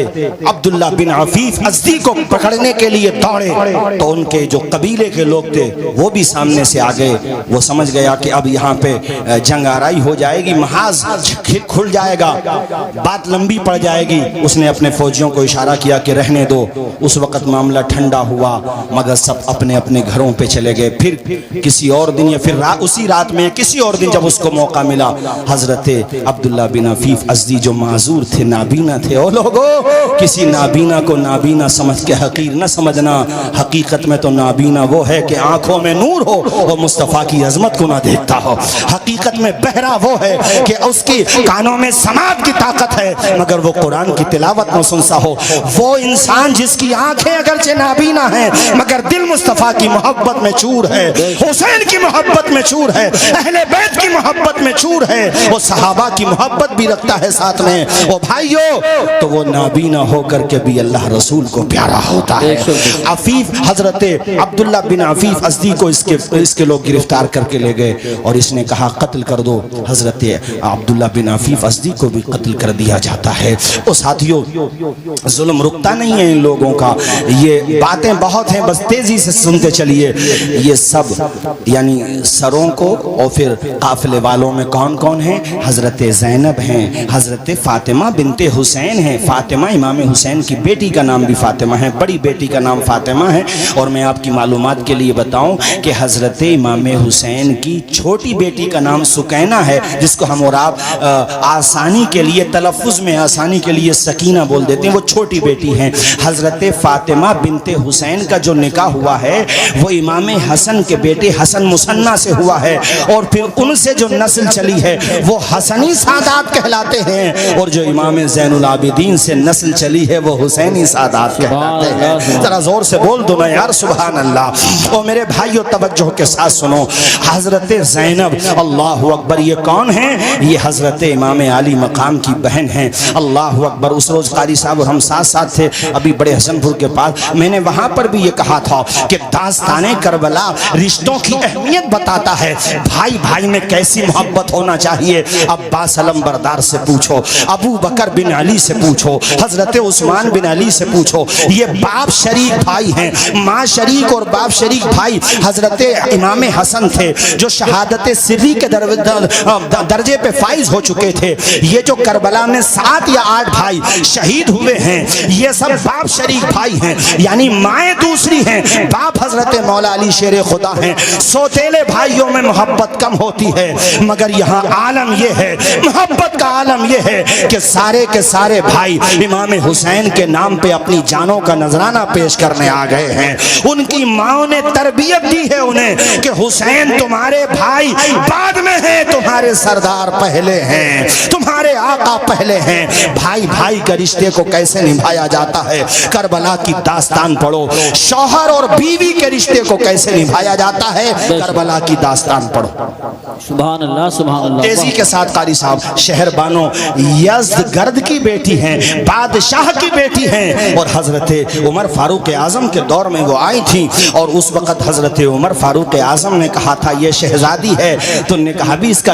عبداللہ بن عفیف ازدی کو پکڑنے کے لیے دوڑے تو ان کے جو قبیلے کے لوگ تھے وہ بھی سامنے سے آ گئے. وہ سمجھ گیا کہ اب یہاں پہ جنگ آرائی ہو جائے گی, محاذ کھل جائے گا, بات لمبی پڑ جائے گی. اس نے اپنے فوجیوں کو اشارہ کیا کہ رہنے دو. اس وقت معاملہ ٹھنڈا ہوا مگر سب اپنے اپنے گھروں پہ چلے گئے. پھر کسی اور دن یا پھر اسی رات میں کسی اور دن جب اس کو موقع ملا, حضرت عبداللہ بن عفیف ازدی جو معذور تھے, نابینا تھے, او لوگو کسی نابینا کو نابینا سمجھ کے حقیر نہ سمجھنا. حقیقت میں تو نابینا وہ ہے کہ آنکھوں میں نور ہو اور مصطفیٰ کی عظمت کو نہ دیکھتا ہو. حقیقت میں بہرا وہ ہے کہ اس کی کانوں میں سماعت کی طاقت ہے مگر وہ قرآن کی تلاوت نہ سنسا ہو. وہ انسان جس کی آنکھیں اگرچہ نابینا ہیں مگر دل مصطفیٰ کی محبت میں چور ہے, حسین کی محبت میں چور ہے, اہل بیت کی محبت میں چور ہے, وہ صحابہ کی محبت بھی رکھتا ہے ساتھ میں. وہ بھائیو تو وہ نابینا ہو کر کے بھی اللہ رسول کو پیارا ہوتا ہے. عفیف حضرت عبداللہ بن عفیف ازدی کو اس کے لوگ گرفتار کر کے لے گئے اور اس نے کہا قتل کر دو. حضرت عبداللہ بن عفیف ازدی کو بھی قتل کر دیا جاتا ہے. اور ساتھیو ظلم رکتا نہیں ہے ان لوگوں کا. یہ باتیں بہت ہیں, بس تیزی سے سنتے چلیے. یہ سب یعنی سروں کو اور پھر قافلے والوں میں کون کون ہیں؟ حضرت زینب ہیں, حضرت فاطمہ بنت حسین ہیں. فاطمہ امام حسین کی بیٹی کا نام بھی فاطمہ ہے, بڑی بیٹی کا نام فاطمہ ہے. اور میں آپ کی معلومات کے لیے بتاؤں کہ حضرت امام حسین کی چھوٹی بیٹی کا نام سکینہ ہے, جس کو ہم اور آپ آسانی کے لیے تلفظ میں آسانی کے لیے سکینہ بول دیتے ہیں. وہ چھوٹی بیٹی ہیں. حضرت فاطمہ بنت حسین کا جو نکاح ہوا ہے وہ امام حسن کے بیٹے حسن مصنع سے ہوا ہے اور پھر ان سے جو نسل چلی ہے وہ حسنی سادات کہلاتے ہیں, اور جو امام زین العابدین سے نسل چلی ہے وہ حسینی سادات کہلاتے ہیں. ذرا زور سے بول دو نا یار سبحان اللہ. اور میرے بھائیو توجہ کے ساتھ سنو, حضرت زینب اللہ اکبر یہ کون ہیں؟ یہ حضرت امام علی مقام کی بہن ہیں. اللہ اکبر. اس روز قاری صاحب اور ہم ساتھ تھے ابھی بڑے حسن پور کے پاس. میں نے وہاں پر بھی یہ کہا تھا کہ داستان کربلا رشتوں کی اہمیت بتاتا ہے. بھائی بھائی میں کیسی محبت ہونا چاہیے. عباس علم بردار سے پوچھو, ابو بکر بن علی سے پوچھو, حضرت عثمان بن علی سے پوچھو. یہ باپ شریک بھائی ہیں, ماں شریک اور باپ شریک بھائی. حضرت امام حسن تھے جو شہادت سری کے درجے پہ فائز ہو چکے تھے. یہ جو کربلا میں 7 یا 8 بھائی شہید ہوئے ہیں یہ سب باپ شریک بھائی ہیں, یعنی مائیں دوسری ہیں, باپ حضرت مولا علی شیر خدا ہیں. سوتیلے بھائیوں میں محبت کم ہوتی ہے مگر یہاں عالم یہ ہے, محبت کا عالم یہ ہے کہ سارے کے سارے بھائی امام حسین کے نام پہ اپنی جانوں کا نذرانہ پیش کرنے آ گئے ہیں. ان کی ماں نے تربیت دی ہے انہیں کہ حسین تمہارے بھائی بعد میں ہیں, تمہارے سردار پہلے ہیں, تمہارے آقا پہلے ہیں. بھائی بھائی کے رشتے کو کیسے نبھایا جاتا ہے کربلا کی داستان پڑھو. شوہر اور بیوی کے رشتے کو کیسے نبھایا جاتا ہے کربلا کی داستان پڑھو. سبحان اللہ سبحان اللہ. تیزی کے ساتھ قاری صاحب, شہر بانو یزد گرد کی بیٹی ہیں, بادشاہ کی بیٹی ہیں, اور حضرت عمر فاروق اعظم کے دور میں وہ آئی تھی. اور اس وقت حضرت عمر فاروق اعظم نے کہا تھا یہ شہزادی ہے, تو نے کہا بھی اس کا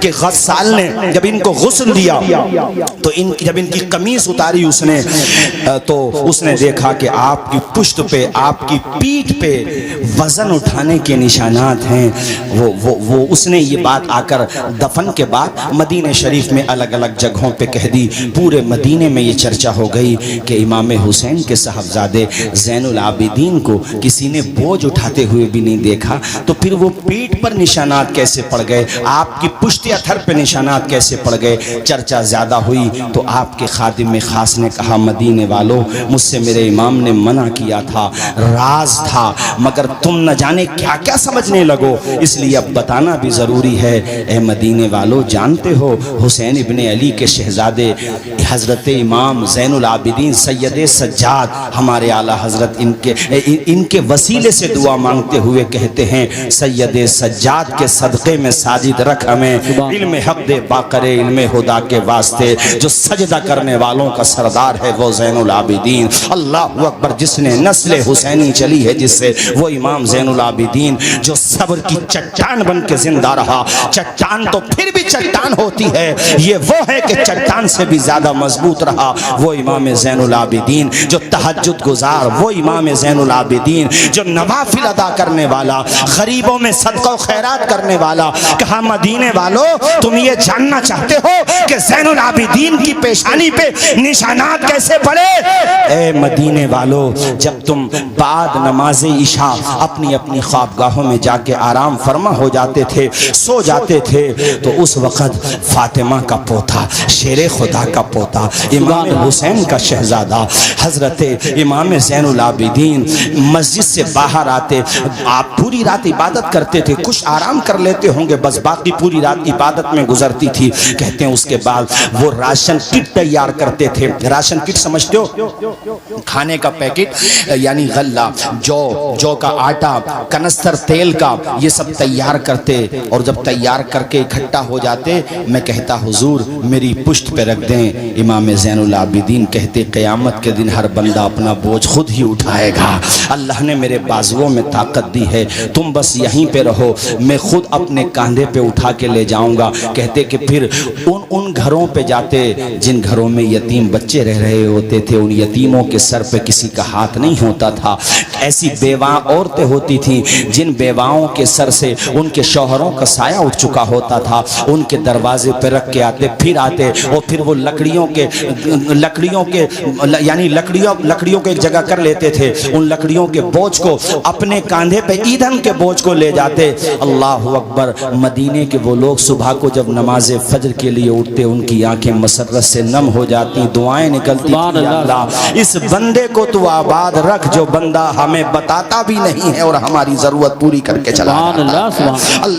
کہ غسال نے جب ان کو غسل دیا تو جب ان کی قمیص اتاری اس نے تو اس نے دیکھا کہ آپ کی پشت پہ آپ کی پیٹھ پہ وزن اٹھانے کے نشانات ہیں. وہ اس نے یہ بات آ کر دفن کے بعد مدینہ شریف میں الگ الگ جگہوں پہ کہہ دی. پورے مدینے میں یہ چرچا ہو گئی کہ امام حسین کے صاحبزادے زین العابدین کو کسی نے بوجھ اٹھاتے ہوئے بھی نہیں دیکھا, تو پھر وہ پیٹھ پر نشانات کیسے پڑ گئے, آپ کی پشت اتھر پہ نشانات کیسے پڑ گئے. چرچا زیادہ ہوئی تو آپ کے خادم خاص نے کہا مدینے والوں مجھ سے میرے امام نے منع کیا تھا, راز تھا, مگر تم نہ جانے کیا کیا سمجھنے لگو, اس لیے اب بتانا بھی ضروری ہے. اے مدینے والوں جانتے ہو حسین ابن علی کے شہزادے حضرت امام زین العابدین سید سجاد ہمارے اعلیٰ حضرت ان کے وسیلے سے دعا مانگتے ہوئے کہتے ہیں سید سجاد کے صدقے میں ساجد رکھ ہمیں, علم حق دے باقر علم خدا کے واسطے, جو سجدہ کرنے والوں کا سردار ہے وہ زین العابدین. اللہ اکبر. جس نے نسل حسینی چلی ہے جس سے وہ امام زین العابدین جو صبر کی چٹان بن کے زندہ رہا. چٹان تو پھر بھی چٹان ہوتی ہے, یہ وہ ہے کہ چٹان سے بھی زیادہ مضبوط رہا وہ امام زین العابدین, جو تہجد گزار وہ امام زین العابدین, جو نوافل ادا کرنے والا, غریبوں میں صدقہ و خیرات کرنے والا. کہا مدینے والوں تم یہ جاننا چاہتے ہو کہ زین العابدین کی پیشانی پہ نشانات کیسے پڑے؟ اے مدینے والوں جب تم بعد نماز عشاء اپنی اپنی خوابگاہوں میں جا کے آرام فرما ہو جاتے تھے, سو جاتے تھے, تو اس وقت فاطمہ کا پوتا, شیر خدا کا پوتا, امام حسین کا شہزادہ حضرت امام زین العابدین مسجد سے باہر آتے. آپ پوری رات عبادت کرتے تھے, کچھ آرام کر لیتے ہوں گے, بس باقی پوری رات عبادت میں گزرتی تھی. کہتے ہیں اس کے بعد وہ راشن کٹ تیار کرتے تھے. راشن کٹ سمجھتے ہو, کھانے کا پیکٹ یعنی غلہ, جو کا آٹا, کنستر تیل کا, یہ سب تیار کرتے. اور جب تیار کر کے اکٹھا ہو جاتے میں کہتا حضور میری پشت پہ رکھ دیں. امام زین العابدین کہتے قیامت کے دن ہر بندہ اپنا بوجھ خود ہی اٹھائے گا, اللہ نے میرے بازوؤں میں طاقت دی ہے, تم بس یہیں پہ رہو, میں خود اپنے کاندھے پہ اٹھا کے لے جاؤں گا. کہتے کہ پھر ان گھروں پہ جاتے جن گھروں میں یتیم بچے رہ رہے ہوتے تھے, ان یتیموں کے سر پہ کسی کا ہاتھ نہیں ہوتا تھا. ایسی بیواں عورتیں ہوتی تھیں جن بیواؤں کے سر سے ان کے شوہروں کا سایہ اٹھ چکا ہوتا تھا, ان کے دروازے پہ رکھ کے آتے, پھر آتے اور پھر وہ لکڑیوں کے یعنی لکڑیوں کو ایک جگہ کر لیتے تھے, ان لکڑیوں کے بوجھ کو اپنے کاندھے پہ ایندھن کے بوجھ کو لے جاتے. اللہ اکبر. مدینے کے وہ لوگ صبح کو جب نماز فجر کے لیے اٹھتے ان کی آنکھیں مسرت سے نم ہو جاتی, دعائیں نکلتی, اللہ اس بندے کو تو آباد رکھ جو بندہ ہمیں بتاتا بھی نہیں ہے اور ہماری ضرورت پوری کر کے چلا جاتا.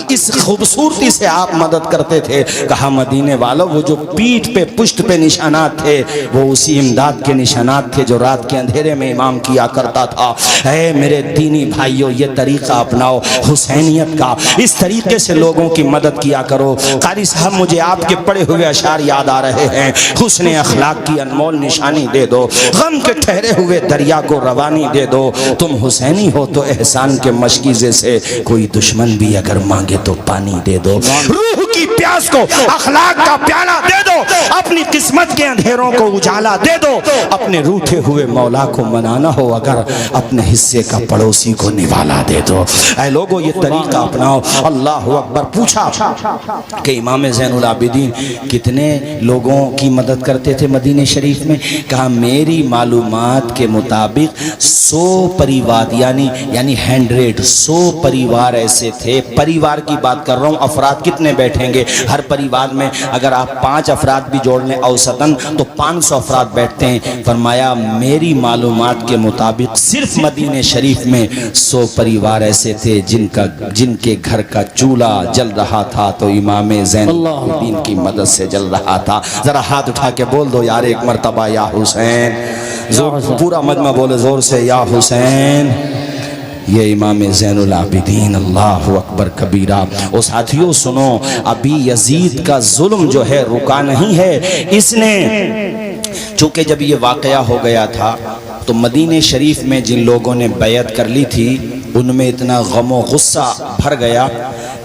اس خوبصورتی سے آپ مدد کرتے تھے. کہا مدینے والوں وہ جو پیٹھ پہ پشت پہ نشانات تھے وہ اسی امداد کے نشانات تھے جو رات کے اندھیرے میں امام کیا کرتا تھا. اے میرے دینی بھائیوں یہ طریقہ اپناؤ حسینیت کا, اس طریقے سے لوگوں کی مدد کیا کرو. قاری صاحب مجھے آپ کے پڑھے ہوئے اشعار یاد آ رہے ہیں. حسن اخلاق کی انمول نشانی دے دو, غم کے ٹھہرے ہوئے دریا کو روانی دے دو. تم حسینی ہو تو احسان کے مشکیزے سے کوئی دشمن بھی اگر مانگے تو پانی دے دو. روح کی پیاس کو اخلاق کا پیالہ دے دو, اپنی قسمت کے اندھیروں کو اجالا دے دو. اپنے روٹھے ہوئے مولا کو منانا ہو اگر اپنے حصے کا پڑوسی کو نوالا دے دو. اے لوگو یہ طریقہ اپناؤ. اللہ اکبر. پوچھا کہ امام زین العابدین کتنے لوگوں کی مدد کرتے تھے مدینہ شریف میں؟ کہا میری معلومات کے مطابق 100 پریوار یعنی 100 پریوار ایسے تھے. پریوار کی بات کر رہا ہوں, افراد کتنے بیٹھیں گے ہر پریوار میں؟ اگر آپ 5 افراد بھی جوڑ لیں اوسطاً تو 500 افراد بیٹھتے ہیں. فرمایا میری معلومات کے مطابق صرف مدینہ شریف میں 100 پریوار ایسے تھے جن کے گھر کا چولہا جل رہا تھا تو امام زین العابدین کی مدد سے جل رہا تھا. ذرا ہاتھ اٹھا کے بول دو یار ایک مرتبہ یا حسین. پورا مجمع بولے زور سے یا حسین. یہ امام زین العابدین. اللہ اکبر کبیرہ. اور ساتھیوں سنو, ابھی یزید کا ظلم جو ہے رکا نہیں ہے. اس نے چونکہ جب یہ واقعہ ہو گیا تھا تو مدینہ شریف میں جن لوگوں نے بیعت کر لی تھی ان میں اتنا غم و غصہ بھر گیا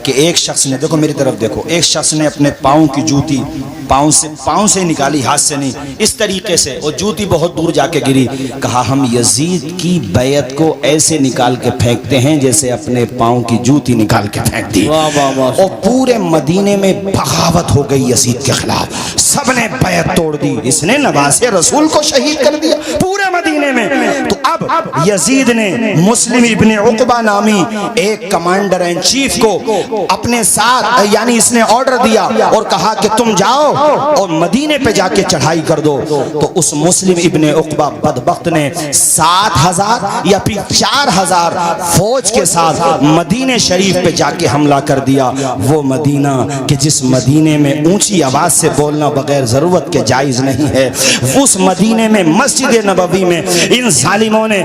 کہ ایک شخص نے، دیکھو میری طرف دیکھو، ایک شخص نے اپنے پاؤں کی جوتی پاؤں سے نکالی، ہاتھ سے نہیں، اس طریقے سے، اور جوتی بہت دور جا کے گری. کہا ہم یزید کی بیعت کو ایسے نکال کے پھینکتے ہیں جیسے اپنے پاؤں کی جوتی نکال کے پھینک دی. اور پورے مدینے میں بغاوت ہو گئی یزید کے خلاف، سب نے بیعت توڑ دی. اس نے نواز رسول کو شہید کر دیا پورے مدینے میں. تو اب یزید نے مسلم ابن عقبہ نامی ایک کمانڈر ان چیف کو اپنے ساتھ، یعنی اس نے آرڈر دیا اور کہا کہ تم جاؤ اور مدینے پہ جا کے چڑھائی کر دو. تو اس مسلم ابن عقبہ بدبخت نے 7,000 یا پھر 4,000 فوج کے ساتھ مدینے شریف پہ جا کے حملہ کر دیا. وہ مدینہ کہ جس مدینے میں اونچی آواز سے بولنا بغیر ضرورت کے جائز نہیں ہے، اس مدینے میں مسجد نبوی میں ان ظالموں نے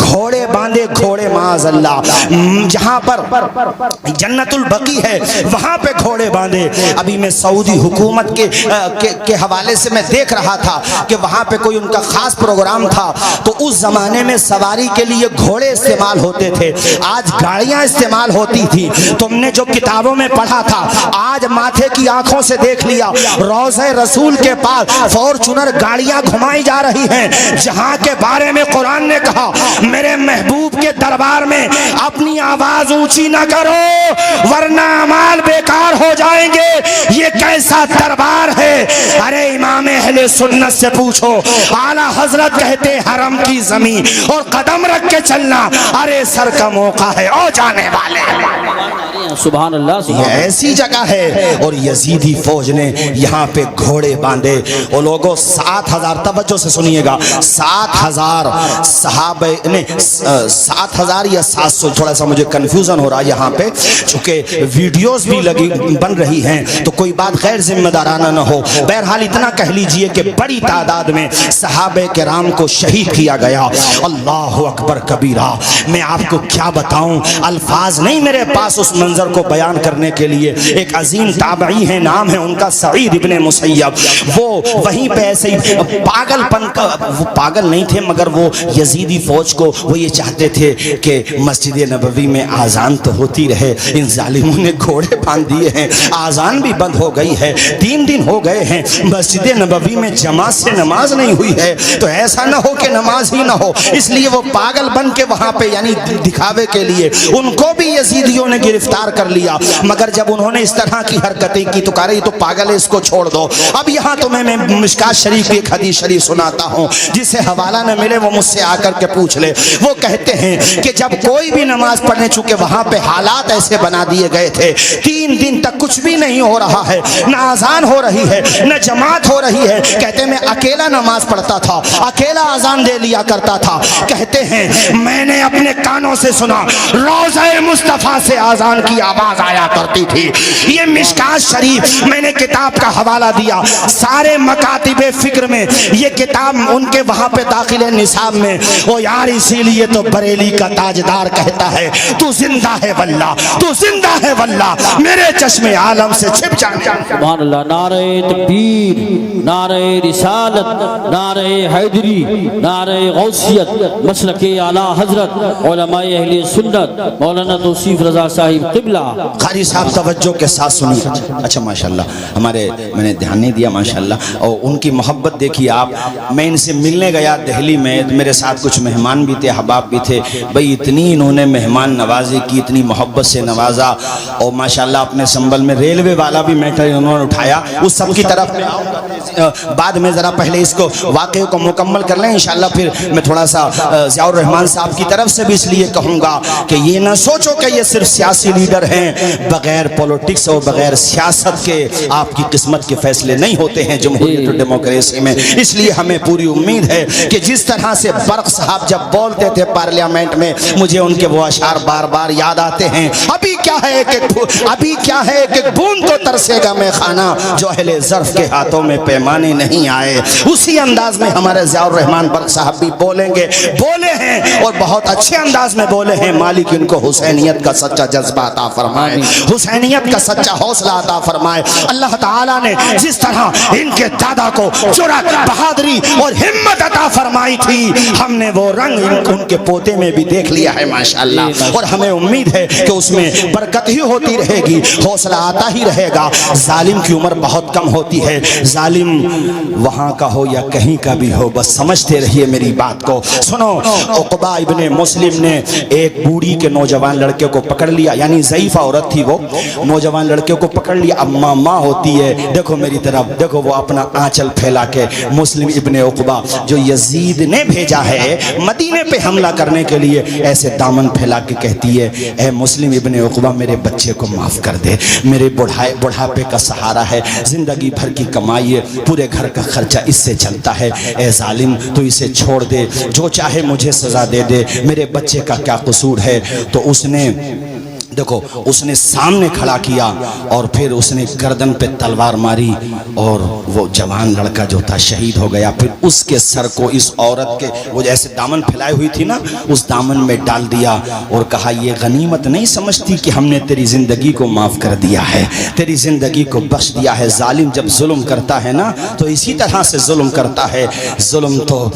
گھوڑے باندھے، گھوڑے معاذ اللہ، جہاں پر جنت البقیع ہے وہاں پہ گھوڑے باندھے. ابھی میں سعودی حکومت کے حوالے سے میں دیکھ رہا تھا کہ وہاں پہ کوئی ان کا خاص پروگرام تھا، تو اس زمانے میں سواری کے لیے گھوڑے استعمال ہوتے تھے، آج گاڑیاں استعمال ہوتی تھی. تم نے جو کتابوں میں پڑھا تھا آج ماتھے کی آنکھوں سے دیکھ لیا. روضہ رسول کے پاس فارچونر گاڑیاں گھمائی جا رہی ہیں، جہاں کے بارے میں قرآن نے کہا میرے محبوب کے دربار میں اپنی آواز اونچی نہ کرو ورنہ اعمال بیکار ہو جائیں گے. یہ کیسا دربار ہے؟ ارے امام اہل سنت سے پوچھو، اعلیٰ حضرت کہتے حرم کی زمین اور قدم رکھ کے چلنا ارے سر کا موقع ہے او جانے والے. سبحان اللہ. یہ ایسی جگہ ہے. اور یزیدی فوج نے یہاں پہ گھوڑے باندھے. وہ لوگوں 7,000، توجہ سے سنیے گا، 7,000 صحابہ نے، 7,000 یا 700، تھوڑا سا مجھے کنفیوژن ہو رہا ہے یہاں پہ، چونکہ ویڈیوز بھی بن رہی ہیں تو کوئی بات غیر ذمہ دارانہ نہ ہو. بہرحال اتنا کہہ لیجئے کہ بڑی تعداد میں صحابہ کرام کو شہید کیا گیا. اللہ اکبر کبیرہ. میں آپ کو کیا بتاؤں، الفاظ نہیں میرے پاس اس منظر کو بیان کرنے کے لیے. ایک عظیم تابعی ہیں، نام ہے ان کا سعید ابن مسیب. وہ وہیں پہ ایسے ہی پاگل پن کا، وہ پاگل نہیں تھے مگر وہ یزیدی فوج کو وہ یہ چاہتے تھے کہ مسجد نبوی میں آزان تو ہوتی رہے. ان ظالموں نے گھوڑے باندھ دیے ہیں، آزان بھی بند ہو گئی ہے، 3 دن ہو گئے ہیں مسجد نبوی میں جماعت سے نماز نہیں ہوئی ہے. تو ایسا نہ ہو کہ نماز ہی نہ ہو، اس لیے وہ پاگل بن کے وہاں پہ یعنی دکھاوے کے لیے ان کو بھی یزیدیوں نے گرفتار کر لیا. مگر جب انہوں نے اس طرح کی حرکتیں کی تو کہا رہے تو پاگل ہے، اس کو چھوڑ دو. اب یہاں تو میں مشکات شریف کی ایک حدیث شریف سناتا ہوں، جسے حوالہ نہ ملے وہ مجھ سے آ کر کے پوچھ لے. وہ کہتے ہیں کہ جب کوئی بھی نماز پڑھنے، چونکہ وہاں پہ حالات ایسے بنا دیے گئے تھے، 3 دن تک کچھ بھی نہیں ہو رہا ہے، نہ آزان ہو رہی ہے نہ جماعت ہو رہی ہے. کہتے میں اکیلا نماز پڑھتا تھا، اکیلا آزان دے لیا کرتا تھا. کہتے ہیں میں نے اپنے کانوں سے سنا روضہ مصطفیٰ سے آزان کی آواز آیا کرتی تھی. یہ مشکات شریف میں نے کتاب کا حوالہ دیا، سارے مکاتب فکر میں یہ کتاب ان کے وہاں پہ داخل ہے نصاب میں. او یار اسی لیے تو بریلی کا تاجدار کہتا ہے تو زندہ ہے واللہ، تو زندہ ہے واللہ، میرے چشم عالم سے چھپ جانے. سبحان اللہ. نعرہ تکبیر، نعرہ رسالت، نعرہ حیدری، نعرہ غوثیت، مسلک اعلیٰ حضرت علماء اہل سنت مولانا توصیف رضا صاحب قبلہ. قاری صاحب توجہ کے ساتھ سنیے. اچھا ماشاءاللہ ہمارے، میں نے دھیان نہیں دیا ماشاءاللہ، اور ان کی محبت دیکھیے آپ. میں ان سے ملنے گیا دہلی میں، میرے ساتھ کچھ مہمان بھی تھے، احباب بھی تھے. بھئی اتنی انہوں نے مہمان نوازی کی، اتنی محبت سے نوازا. اور ماشاءاللہ اپنے سنبل میں ریلوے والا بھی میٹر انہوں نے اٹھایا. اس سب کی طرف میں آؤں گا بعد میں، ذرا پہلے اس کو واقعے کو مکمل کر لیں انشاءاللہ. پھر میں تھوڑا سا ضیاء الرحمن صاحب کی طرف سے بھی اس لیے کہوں گا کہ یہ نہ سوچو کہ یہ صرف سیاسی لیڈر ہیں. بغیر پولیٹکس اور بغیر سیاست کے آپ کی قسمت کے فیصلے نہیں ہوتے ہیں جمہوریت و ڈیموکریسی میں. اس لیے ہمیں پوری امید ہے کہ جس طرح سے برق صاحب جب بولتے تھے پارلیمنٹ میں، مجھے ان کے وہ اشعار بار بار یاد آتے ہیں. ابھی کیا ہے کہ بوند تو ترسے گا میں خانہ، جو اہل ظرف کے ہاتھوں میں پیمانے نہیں آئے. اسی انداز میں ہمارے ضیاء الرحمان برق صاحب بھی بولے ہیں اور بہت اچھے انداز میں بولے ہیں. مالک ان کو حسینیت کا سچا جذبہ عطا فرمائے, حسینیت کا سچا حوصلہ عطا فرمائے. اللہ تعالیٰ نے جس طرح ان کے دادا کو جرأت, بہادری اور ہمت عطا فرمائی تھی, ہم نے وہ رنگ ان کے پوتے میں بھی دیکھ لیا ہے ماشاءاللہ. اور ہمیں امید ہے کہ اس میں برکت ہی ہوتی رہے گی, حوصلہ آتا ہی رہے گا. ظالم کی عمر بہت کم ہوتی ہے, ظالم وہاں کا ہو یا کہیں کا بھی ہو, بس سمجھتے رہیے میری بات کو. سنو, عقبہ ابن مسلم نے ایک بوڑھی کے نوجوان لڑکے کو پکڑ لیا, یعنی ضعیف عورت تھی وہ, نوجوان لڑکے کو پکڑ لیا. اب ماں ہوتی ہے, دیکھو میری طرف دیکھو, وہ اپنا آنچل پھیلا کے مسلم ابن عقبہ جو یزید نے بھیجا ہے مدینے پہ حملہ کرنے کے لیے, ایسے دامن پھیلا کے کہتی ہے, اے مسلم ابن عقبہ میرے بچے کو معاف کر دے, میرے بڑھاپے کا سہارا ہے, زندگی بھر کی کمائی ہے, پورے گھر کا خرچہ اس سے چلتا ہے, اے ظالم تو اسے چھوڑ دے, جو چاہے مجھے سزا دے دے, میرے بچے کا کیا قصور ہے. تو اس نے دیکھو, اس نے سامنے کھڑا کیا اور پھر اس نے گردن پہ تلوار ماری اور وہ جوان لڑکا جو تھا شہید ہو گیا. پھر اس کے سر کو اس عورت کے, وہ جیسے دامن پھیلائی ہوئی تھی نا, اس دامن میں ڈال دیا اور کہا, یہ غنیمت نہیں سمجھتی کہ ہم نے تیری زندگی کو معاف کر دیا ہے, تیری زندگی کو بخش دیا ہے. ظالم جب ظلم کرتا ہے نا تو اسی طرح سے ظلم کرتا ہے. ظلم تو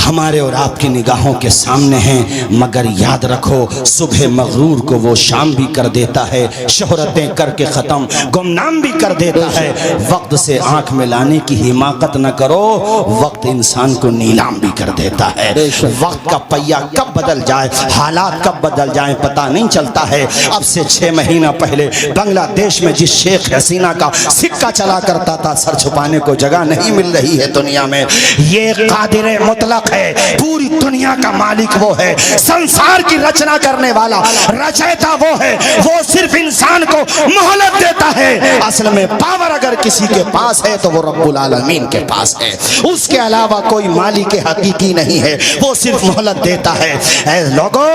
ہمارے اور آپ کی نگاہوں کے سامنے ہیں, مگر یاد رکھو صبح مغرور کو وہ شام بھی کر دیتا ہے, شہرتیں کر کے ختم گمنام بھی کر دیتا ہے. وقت سے آنکھ میں لانے کی حماقت نہ کرو, وقت انسان کو نیلام بھی کر دیتا ہے. وقت کا پہیا کب بدل جائے, حالات کب بدل جائیں پتہ نہیں چلتا ہے. اب سے 6 مہینہ پہلے بنگلہ دیش میں جس شیخ حسینہ کا سکہ چلا کرتا تھا, سر چھپانے کو جگہ نہیں مل رہی ہے دنیا میں. یہ قادر مطلق ہے, پوری دنیا کا مالک وہ ہے, سنسار کی رچنا کرنے والا رچیتا وہ ہے, وہ صرف انسان کو مہلت دیتا ہے. اصل میں پاور اگر کسی کے پاس ہے تو وہ رب العالمین کے پاس ہے, اس کے علاوہ کوئی مالک حقیقی نہیں ہے, وہ صرف مہلت دیتا ہے. اے لوگو,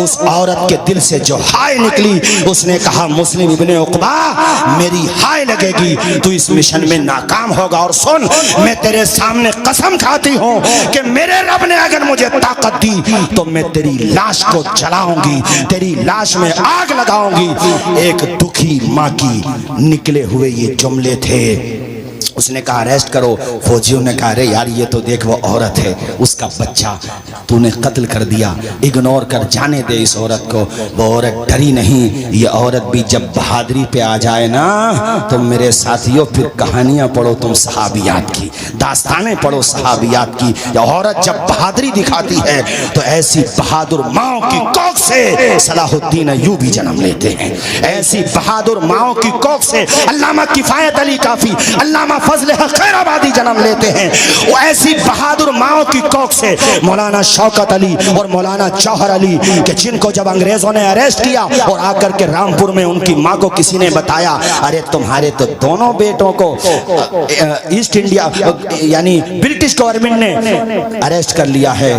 اس عورت کے دل سے جو ہائے نکلی, اس نے کہا, مسلم ابن عقبہ میری ہائے لگے گی, تو اس مشن میں ناکام ہوگا. اور سن, میں تیرے سامنے قسم کھاتی ہوں کہ میرے رب نے اگر مجھے طاقت دی تو میں تیری لاش کو جلاؤں گی, تیری لاش میں آگ لگاؤں گی. ایک دکھی ماں کی نکلے ہوئے یہ جملے تھے. اس نے کہا اریسٹ کرو. فوجیوں نے کہا, ارے یار یہ تو دیکھ وہ عورت ہے, اس کا بچہ تو نے قتل کر دیا, اگنور کر, جانے دے اس عورت کو. وہ عورت ڈری نہیں. یہ عورت بھی جب بہادری پہ آ جائے نا تو میرے ساتھیوں پھر کہانیاں پڑھو تم صحابیات کی, داستانیں پڑھو صحابیات کی. یہ عورت جب بہادری دکھاتی ہے تو ایسی بہادر ماں کی کوکھ سے صلاح الدین ایوبی جنم لیتے ہیں. ایسی بہادر ماں کی کوکھ سے علامہ کفایت علی کافی, علامہ فضل حق خیر آبادی جنم لیتے ہیں. وہ ایسی بہادر ماں کی کوکھ سے مولانا شوکت علی اور مولانا جوہر علی, کہ جن کو جب انگریزوں نے اریسٹ کیا اور آ کر کے رامپور میں ان کی ماں کو کسی نے بتایا, ارے تمہارے تو دونوں بیٹوں کو ایسٹ انڈیا یعنی برٹش گورنمنٹ نے اریسٹ کر لیا ہے,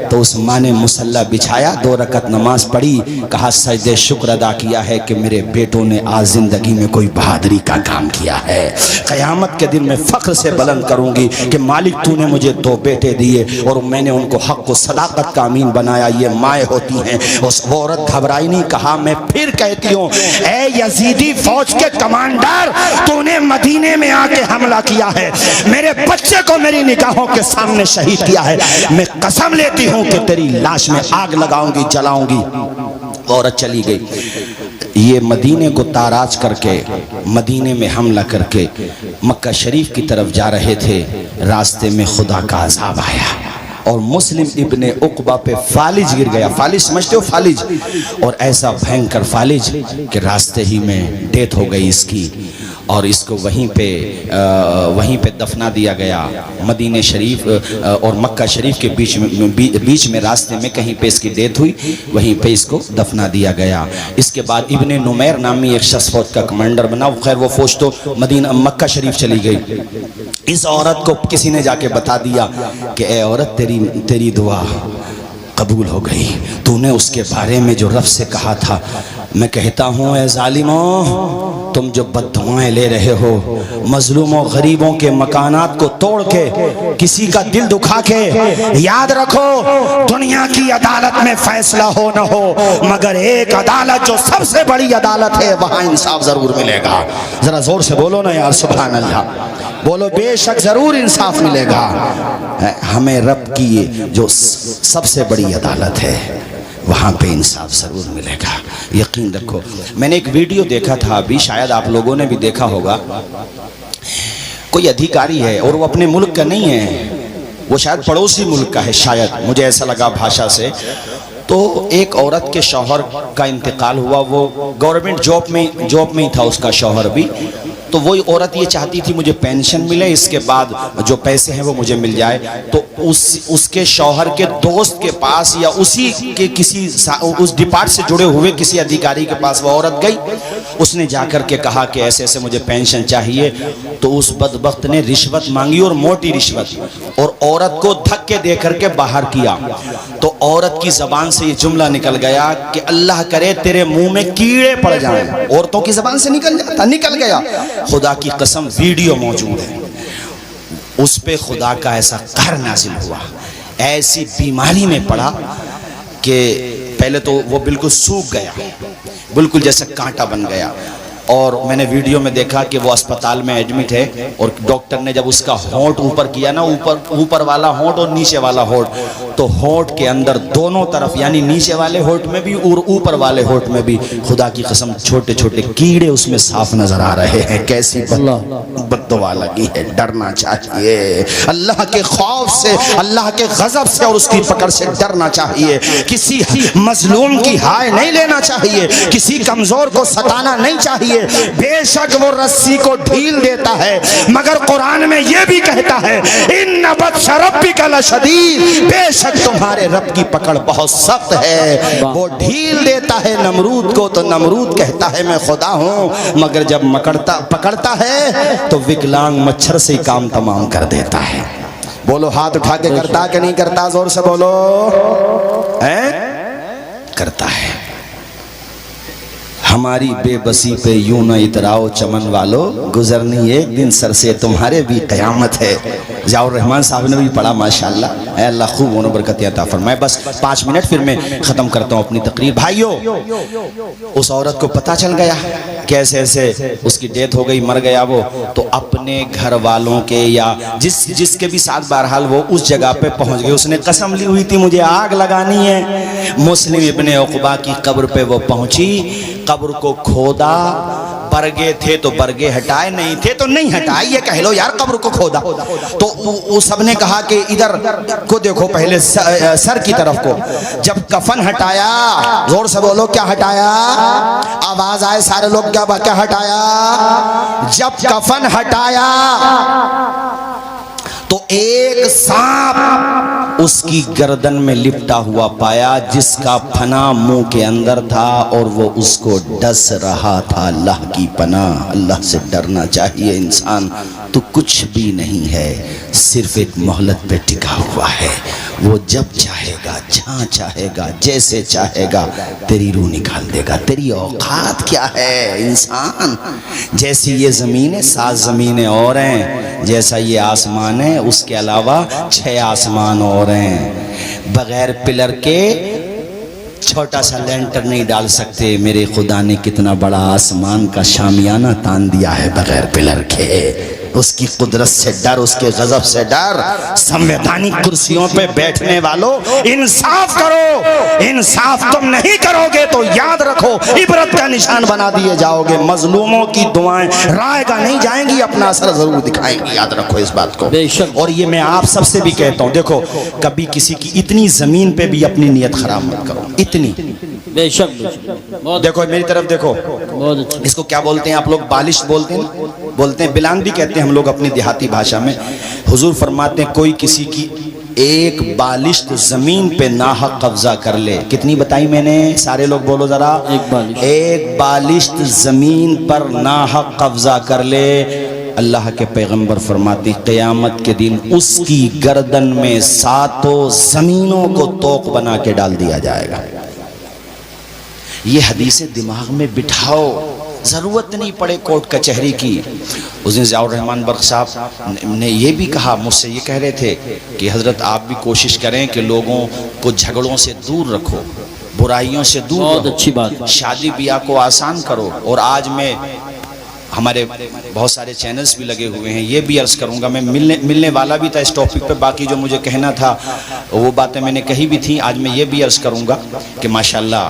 تو اس ماں نے مسلح بچھایا, 2 رکعت نماز پڑھی, کہا سجدے شکر ادا کیا ہے کہ میرے بیٹوں نے آج زندگی میں کوئی بہادری کا کام کیا ہے. قیامت کے دن میں فخر سے بلند کروں گی کہ مالک تو نے مجھے 2 بیٹے دیے اور میں نے ان کو حق و صداقت کا امین بنایا. یہ مائیں ہوتی ہیں. اس عورت گھبرائی نہیں, کہا میں پھر کہتی ہوں, اے یزیدی فوج کے کمانڈر, تو نے مدینے میں آ کے حملہ کیا ہے, میرے بچے کو میری نگاہوں کے سامنے شہید کیا ہے, میں قسم لیتی ہوں کہ تیری لاش میں آگ لگاؤں گی, جلاؤں گی. عورت چلی گئی. یہ مدینے کو تاراج کر کے, مدینے میں حملہ کر کے مکہ شریف کی طرف جا رہے تھے. راستے میں خدا کا عذاب آیا اور مسلم ابن عقبہ پہ فالج گر گیا. فالج سمجھتے ہو, فالج, اور ایسا بھینکر فالج کہ راستے ہی میں ڈیتھ ہو گئی اس کی, اور اس کو وہیں پہ دفنا دیا گیا. مدینہ شریف اور مکہ شریف کے بیچ میں راستے میں کہیں پہ اس کی ڈیتھ ہوئی, وہیں پہ اس کو دفنا دیا گیا. اس کے بعد ابن نمیر نامی ایک شخص فوج کا کمانڈر بنا. خیر وہ فوج تو مکہ شریف چلی گئی. اس عورت کو کسی نے جا کے بتا دیا کہ اے عورت, تیری دعا قبول ہو گئی, تو نے اس کے بارے میں جو رب سے کہا تھا میں کہتا ہوں اے ظالموں، تم جو بد دعائیں لے رہے ہو، مظلوموں غریبوں کے مکانات کو توڑ کے، کسی کا دل دکھا کے، یاد رکھو دنیا کی عدالت میں فیصلہ ہو نہ ہو، مگر ایک عدالت جو سب سے بڑی عدالت ہے، وہاں انصاف ضرور ملے گا۔ ذرا زور سے بولو نا یار سبحان اللہ، بولو بے شک ضرور انصاف ملے گا۔ ہمیں رب کی جو سب سے بڑی عدالت ہے وہاں پہ انصاف ضرور ملے گا، یقین رکھو۔ میں نے ایک ویڈیو دیکھا تھا ابھی، شاید آپ لوگوں نے بھی دیکھا ہوگا، کوئی ادھیکاری ہے اور وہ اپنے ملک کا نہیں ہے، وہ شاید پڑوسی ملک کا ہے، شاید مجھے ایسا لگا بھاشا سے۔ تو ایک عورت کے شوہر کا انتقال ہوا، وہ گورنمنٹ جاب میں ہی تھا اس کا شوہر بھی، تو وہی عورت یہ چاہتی تھی مجھے پینشن ملے، اس کے بعد جو پیسے ہیں وہ مجھے مل جائے۔ تو اس کے شوہر کے دوست کے پاس یا اسی کے کسی اس ڈپارٹ سے جڑے ہوئے کسی ادھیکاری کے پاس وہ عورت گئی، اس نے جا کر کے کہا کہ ایسے ایسے مجھے پینشن چاہیے، تو اس بدبخت نے رشوت مانگی اور موٹی رشوت، اور عورت کو دھکے دے کر کے باہر کیا۔ تو عورت کی زبان سے یہ جملہ نکل گیا کہ اللہ کرے تیرے منہ میں کیڑے پڑ جائیں۔ عورتوں کی زبان سے نکل گیا۔ خدا کی قسم ویڈیو موجود ہے، اس پہ خدا کا ایسا قہر نازل ہوا، ایسی بیماری میں پڑا کہ پہلے تو وہ بالکل سوکھ گیا، بالکل جیسے کانٹا بن گیا۔ اور میں نے ویڈیو میں دیکھا کہ وہ اسپتال میں ایڈمٹ ہے، اور ڈاکٹر نے جب اس کا ہونٹ اوپر کیا نا، اوپر والا ہونٹ اور نیچے والا ہونٹ، تو ہونٹ کے اندر دونوں طرف، یعنی نیچے والے ہونٹ میں بھی اور اوپر والے ہونٹ میں بھی، خدا کی قسم چھوٹے چھوٹے کیڑے اس میں صاف نظر آ رہے ہیں۔ کیسی بد دعا لگی ہے۔ ڈرنا چاہیے اللہ کے خوف سے، اللہ کے غضب سے اور اس کی پکڑ سے ڈرنا چاہیے۔ کسی مظلوم کی ہائے نہیں لینا چاہیے، کسی کمزور کو ستانا نہیں چاہیے۔ بے شک وہ رسی کو ڈھیل دیتا ہے، مگر قرآن میں یہ بھی کہتا ہے ان بطش ربک لشدید، بے شک تمہارے رب کی پکڑ بہت سخت ہے۔ وہ ڈھیل دیتا ہے نمرود کو، تو نمرود کہتا ہے میں خدا ہوں، مگر جب پکڑتا ہے تو وکلانگ مچھر سے ہی کام تمام کر دیتا ہے۔ بولو ہاتھ اٹھا کے کرتا کہ نہیں کرتا؟ زور سے بولو۔ کرتا ہے۔ ہماری بے بسی پہ یوں نہ اتراؤ چمن والو، گزرنی ایک دن سر سے تمہارے بھی قیامت ہے۔ ضیاء الرحمن صاحب نے بھی پڑھا ماشاءاللہ، اے اللہ خوب انہوں برکت عطا فرمائے۔ بس 5 منٹ پھر میں ختم کرتا ہوں اپنی تقریر۔ بھائیو، اس عورت کو پتہ چل گیا کیسے ایسے اس کی ڈیتھ ہو گئی، مر گیا وہ، تو اپنے گھر والوں کے یا جس کے بھی ساتھ بہرحال وہ اس جگہ پہ پہنچ گئے۔ اس نے قسم لی ہوئی تھی مجھے آگ لگانی ہے۔ مسلم ابن عقبہ کی قبر پہ وہ پہنچی، قبر کو کھودا، برگے تھے تو برگے ہٹائے، نہیں تھے تو نہیں ہٹائے، یہ کہہ لو یار قبر کو کھودا۔ تو سب نے کہا کہ ادھر کو دیکھو، پہلے سر کی طرف کو۔ جب کفن ہٹایا، زور سے بولو کیا ہٹایا؟ آواز آئے سارے لوگ، کیا ہٹایا؟ جب کفن ہٹایا تو ایک سانپ اس کی گردن میں لپٹا ہوا پایا، جس کا پھنا منہ کے اندر تھا اور وہ اس کو ڈس رہا تھا۔ اللہ کی پناہ، اللہ سے ڈرنا چاہیے انسان۔ تو کچھ بھی نہیں ہے، صرف ایک مہلت پہ ٹکا ہوا ہے۔ وہ جب چاہے گا، جہاں چاہے گا، جیسے چاہے گا تیری روح نکال دے گا۔ تیری اوقات کیا ہے انسان؟ جیسی یہ زمین ہے 7 زمینیں اور ہیں، جیسا یہ آسمان ہے اس کے علاوہ 6 آسمان اور ہیں۔ بغیر پلر کے چھوٹا سا لینٹر نہیں ڈال سکتے۔ میرے خدا نے کتنا بڑا آسمان کا شامیانہ تان دیا ہے بغیر پلر کے۔ اس کی قدرت سے ڈر، اس کے غضب سے ڈر۔ سنویدانی کرسیوں پہ بیٹھنے والوں، انصاف کرو۔ انصاف تم نہیں کرو گے تو یاد رکھو عبرت کا نشان بنا دیے جاؤ گے۔ مظلوموں کی دعائیں رائے گاہ نہیں جائیں گی، اپنا اثر ضرور دکھائیں گی، یاد رکھو اس بات کو۔ اور یہ میں آپ سب سے بھی کہتا ہوں، دیکھو کبھی کسی کی اتنی زمین پہ بھی اپنی نیت خراب مت کرو، اتنی۔ بے شک دیکھو میری طرف دیکھو، اس کو کیا بولتے ہیں آپ لوگ؟ بالش بولتے ہیں، بلان بھی کہتے ہیں ہم لوگ اپنی دیہاتی بھاشا میں۔ حضور فرماتے ہیں کوئی کسی کی ایک بالشت زمین پہ ناحق قبضہ کر لے، کتنی بتائی میں نے؟ سارے لوگ بولو ذرا، ایک بالشت زمین پر ناحق قبضہ کر لے، اللہ کے پیغمبر فرماتے ہیں قیامت کے دن اس کی گردن میں 7 زمینوں کو توق بنا کے ڈال دیا جائے گا۔ یہ حدیثیں دماغ میں بٹھاؤ، ضرورت نہیں پڑے کورٹ کچہری کی۔ اس دن ضیاء الرحمن برق صاحب نے یہ بھی کہا، مجھ سے یہ کہہ رہے تھے کہ حضرت آپ بھی کوشش کریں کہ لوگوں کو جھگڑوں سے دور رکھو، برائیوں سے دور بہت رکھو، اچھی بات، شادی بیاہ کو آسان کرو۔ اور آج میں ہمارے بہت سارے چینلز بھی لگے ہوئے ہیں، یہ بھی عرض کروں گا، میں ملنے والا بھی تھا اس ٹاپک پہ، باقی جو مجھے کہنا تھا وہ باتیں میں نے کہی بھی تھیں، آج میں یہ بھی عرض کروں گا کہ ماشاءاللہ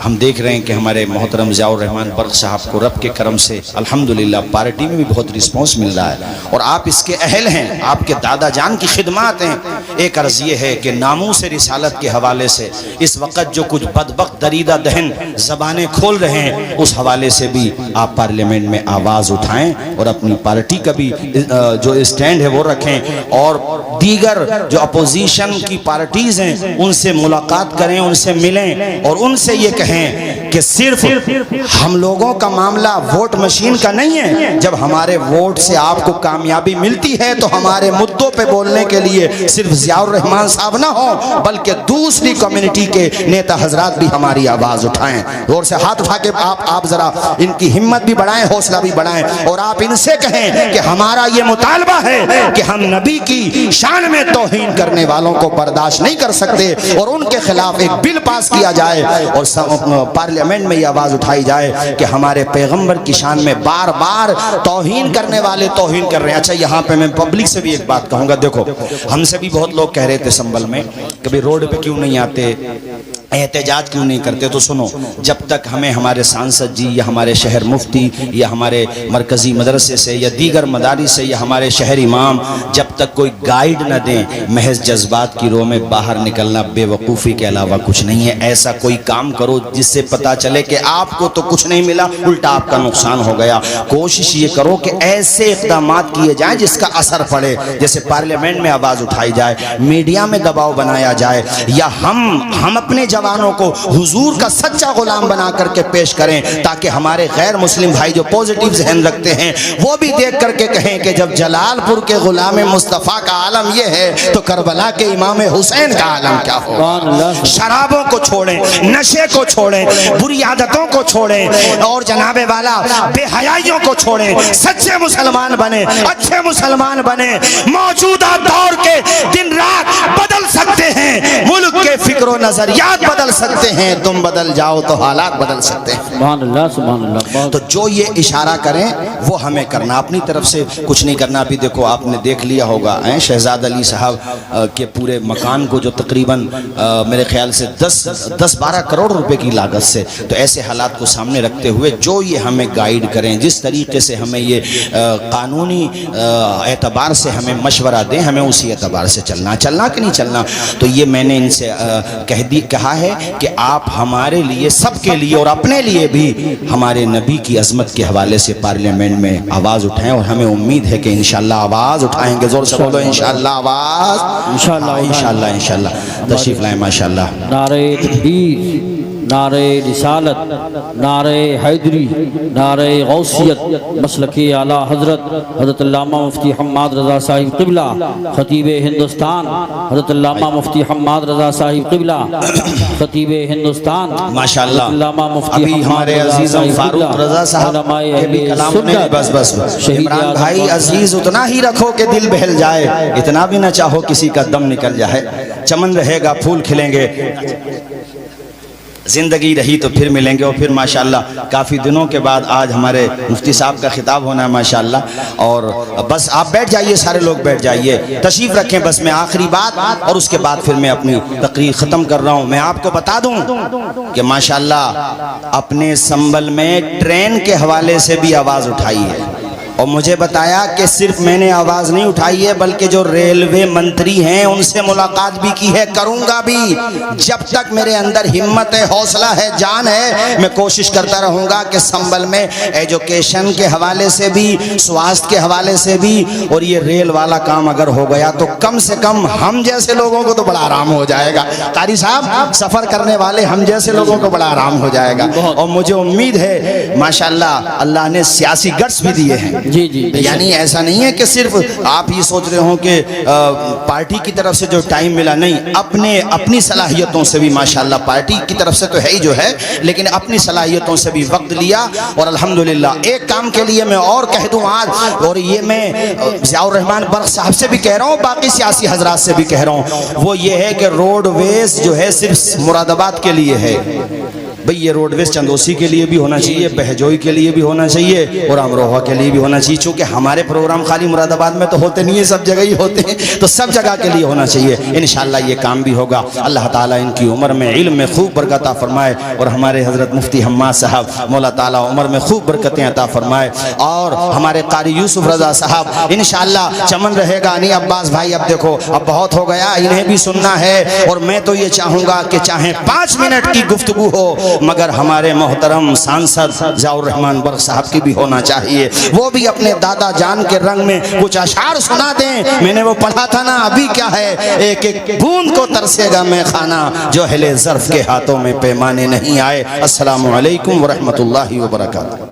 ہم دیکھ رہے ہیں کہ ہمارے محترم ضیاء الرحمن برق صاحب کو رب کے کرم سے الحمدللہ پارٹی میں بھی بہت رسپانس مل رہا ہے، اور آپ اس کے اہل ہیں، آپ کے دادا جان کی خدمات ہیں۔ ایک عرض یہ ہے کہ ناموس رسالت کے حوالے سے اس وقت جو کچھ بدبخت دریدہ دہن زبانیں کھول رہے ہیں، اس حوالے سے بھی آپ پارلیمنٹ میں آواز اٹھائیں اور اپنی پارٹی کا بھی جو اسٹینڈ ہے وہ رکھیں، اور دیگر جو اپوزیشن کی پارٹیز ہیں ان سے ملاقات کریں، ان سے ملیں، اور ان سے یہ کہیں کہ صرف ہم لوگوں کا معاملہ ووٹ مشین کا نہیں ہے۔ جب ہمارے ووٹ سے آپ کو کامیابی ملتی ہے تو ہمارے مدعوں پہ بولنے کے لیے صرف ضیاء الرحمن صاحب نہ ہوں، بلکہ دوسری کمیونٹی کے نیتا حضرات بھی ہماری آواز اٹھائیں۔ زور سے ہاتھ اٹھا کے آپ ذرا ان کی ہمت بھی بڑھائیں، حوصلہ بھی بڑھائیں، اور آپ ان سے کہیں کہ ہمارا یہ مطالبہ ہے کہ ہم نبی کی شان میں توہین کرنے والوں کو برداشت نہیں کر سکتے، اور ان کے خلاف ایک بل پاس کیا جائے، اور پارلیمنٹ میں یہ آواز اٹھائی جائے کہ ہمارے پیغمبر کی شان میں بار بار توہین کرنے والے توہین کر رہے ہیں۔ اچھا، یہاں پہ میں پبلک سے بھی ایک بات کہوں گا، دیکھو ہم سے بھی بہت لوگ کہہ رہے تھے سنبل میں کبھی روڈ پہ کیوں نہیں آتے، احتجاج کیوں نہیں کرتے، تو سنو، جب تک ہمیں ہمارے سانسد جی یا ہمارے شہر مفتی یا ہمارے مرکزی مدرسے سے یا دیگر مدارس سے یا ہمارے شہر امام جب تک کوئی گائیڈ نہ دیں، محض جذبات کی رو میں باہر نکلنا بے وقوفی کے علاوہ کچھ نہیں ہے۔ ایسا کوئی کام کرو جس سے پتا چلے کہ آپ کو تو کچھ نہیں ملا، الٹا آپ کا نقصان ہو گیا۔ کوشش یہ کرو کہ ایسے اقدامات کیے جائیں جس کا اثر پڑے، جیسے پارلیمنٹ میں آواز اٹھائی جائے، میڈیا میں دباؤ بنایا جائے، یا ہم اپنے جوانوں کو حضور کا سچا غلام بنا کر کے پیش کریں، تاکہ ہمارے غیر مسلم بھائی جو پوزیٹیو ذہن رکھتے ہیں وہ بھی دیکھ کر کے کہیں کہ جب جلال پور کے غلام مصطفیٰ کا عالم یہ ہے تو کربلا کے امام حسین کا عالم کیا ہوگا۔ شرابوں کو چھوڑیں، نشے کو چھوڑیں، بری عادتوں کو چھوڑیں، اور جناب والا بے حیائیوں کو چھوڑیں، سچے مسلمان بنیں، اچھے مسلمان بنیں۔ موجودہ دور کے دن رات بدل سکتے ہیں، ملک کے فکر و نظریات بدل سکتے ہیں، تم بدل جاؤ تو حالات بدل سکتے ہیں۔ سبحان اللہ، سبحان اللہ۔ تو جو یہ اشارہ کریں وہ ہمیں کرنا، اپنی طرف سے کچھ نہیں کرنا۔ ابھی دیکھو آپ نے دیکھ لیا ہوگا شہزاد علی صاحب کے پورے مکان کو جو تقریباً میرے خیال سے 10-12 کروڑ روپے کی لاگت سے، تو ایسے حالات کو سامنے رکھتے ہوئے جو یہ ہمیں گائیڈ کریں، جس طریقے سے ہمیں یہ قانونی اعتبار سے ہمیں مشورہ دیں، ہمیں اسی اعتبار سے چلنا کہ نہیں چلنا۔ تو یہ میں نے ان سے کہا ہے کہ آپ ہمارے لیے، سب کے لیے اور اپنے لیے بھی ہمارے نبی کی عظمت کے حوالے سے پارلیمنٹ میں آواز اٹھائیں، اور ہمیں امید ہے کہ انشاءاللہ آواز اٹھائیں گے۔ زور سے بولو انشاءاللہ آواز، انشاءاللہ تشریف لائیں۔ ماشاءاللہ، نعرہ تکبیر، نعرہ رسالت، نعرہ حیدری، نعرہ غوثیت، مسلک اعلیٰ حضرت علامہ مفتی حماد رضا صاحب قبلہ، خطیب ہندوستان حضرت علامہ مفتی حماد رضا صاحب قبلہ، خطیب ہندوستان ماشاءاللہ۔ علامہ مفتی ابھی ہمارے عزیزم فاروق رضا صاحب کے بھی کلام نے بس عمران بھائی عزیز اتنا ہی رکھو کہ دل بہل جائے، اتنا بھی نہ چاہو کسی کا دم نکل جائے۔ چمن رہے گا، پھول کھلیں گے، زندگی رہی تو پھر ملیں گے۔ اور پھر ماشاءاللہ کافی دنوں کے بعد آج ہمارے مفتی صاحب کا خطاب ہونا ہے ماشاءاللہ، اور بس آپ بیٹھ جائیے، سارے لوگ بیٹھ جائیے، تشریف رکھیں۔ بس میں آخری بات، اور اس کے بعد پھر میں اپنی تقریر ختم کر رہا ہوں۔ میں آپ کو بتا دوں کہ ماشاءاللہ اپنے سنبل میں ٹرین کے حوالے سے بھی آواز اٹھائی ہے، اور مجھے بتایا کہ صرف میں نے آواز نہیں اٹھائی ہے بلکہ جو ریلوے منتری ہیں ان سے ملاقات بھی کی ہے، کروں گا بھی۔ جب تک میرے اندر ہمت ہے، حوصلہ ہے، جان ہے، میں کوشش کرتا رہوں گا کہ سنبل میں ایجوکیشن کے حوالے سے بھی، سواستھ کے حوالے سے بھی، اور یہ ریل والا کام اگر ہو گیا تو کم سے کم ہم جیسے لوگوں کو تو بڑا آرام ہو جائے گا۔ قاری صاحب، سفر کرنے والے ہم جیسے لوگوں کو بڑا آرام ہو جائے گا، اور مجھے امید ہے ماشاءاللہ اللہ نے سیاسی گٹس بھی دیے ہیں، جی جی بے شک۔ یعنی ایسا نہیں ہے کہ صرف آپ یہ سوچ رہے ہوں کہ پارٹی کی طرف سے جو ٹائم ملا، نہیں، اپنی صلاحیتوں سے بھی ماشاءاللہ، پارٹی کی طرف سے تو ہے ہی جو ہے، لیکن اپنی صلاحیتوں سے بھی وقت لیا، اور الحمدللہ ایک کام کے لیے میں اور کہہ دوں آج، اور یہ میں ضیاء الرحمن برق صاحب سے بھی کہہ رہا ہوں، باقی سیاسی حضرات سے بھی کہہ رہا ہوں، وہ یہ ہے کہ روڈ ویز جو ہے صرف مراد آباد کے لیے ہے بھئی، یہ روڈ ویز چندوسی کے لیے بھی ہونا چاہیے، بہجوئی کے لیے بھی ہونا چاہیے، اور امروہہ کے لیے بھی ہونا چاہیے، چونکہ ہمارے پروگرام خالی مراد آباد میں تو ہوتے نہیں ہیں، سب جگہ ہی ہوتے ہیں، تو سب جگہ کے لیے ہونا چاہیے۔ انشاءاللہ یہ کام بھی ہوگا۔ اللہ تعالیٰ ان کی عمر میں، علم میں خوب برکت عطا فرمائے، اور ہمارے حضرت مفتی حماد صاحب، مولا تعالیٰ عمر میں خوب برکتیں عطا فرمائے، اور ہمارے قاری یوسف رضا صاحب انشاءاللہ چمن رہے گا۔ نہیں عباس بھائی، اب دیکھو اب بہت ہو گیا، انہیں بھی سننا ہے، اور میں تو یہ چاہوں گا کہ چاہے 5 منٹ کی گفتگو ہو، مگر ہمارے محترم سانسد ضیاء الرحمن برق صاحب کی بھی ہونا چاہیے، وہ بھی اپنے دادا جان کے رنگ میں کچھ اشعار سنا دیں۔ میں نے وہ پڑھا تھا نا، ابھی کیا ہے، ایک ایک بوند کو ترسے گا میں خانہ، جو اہل ظرف کے ہاتھوں میں پیمانے نہیں آئے۔ السلام علیکم ورحمۃ اللہ وبرکاتہ۔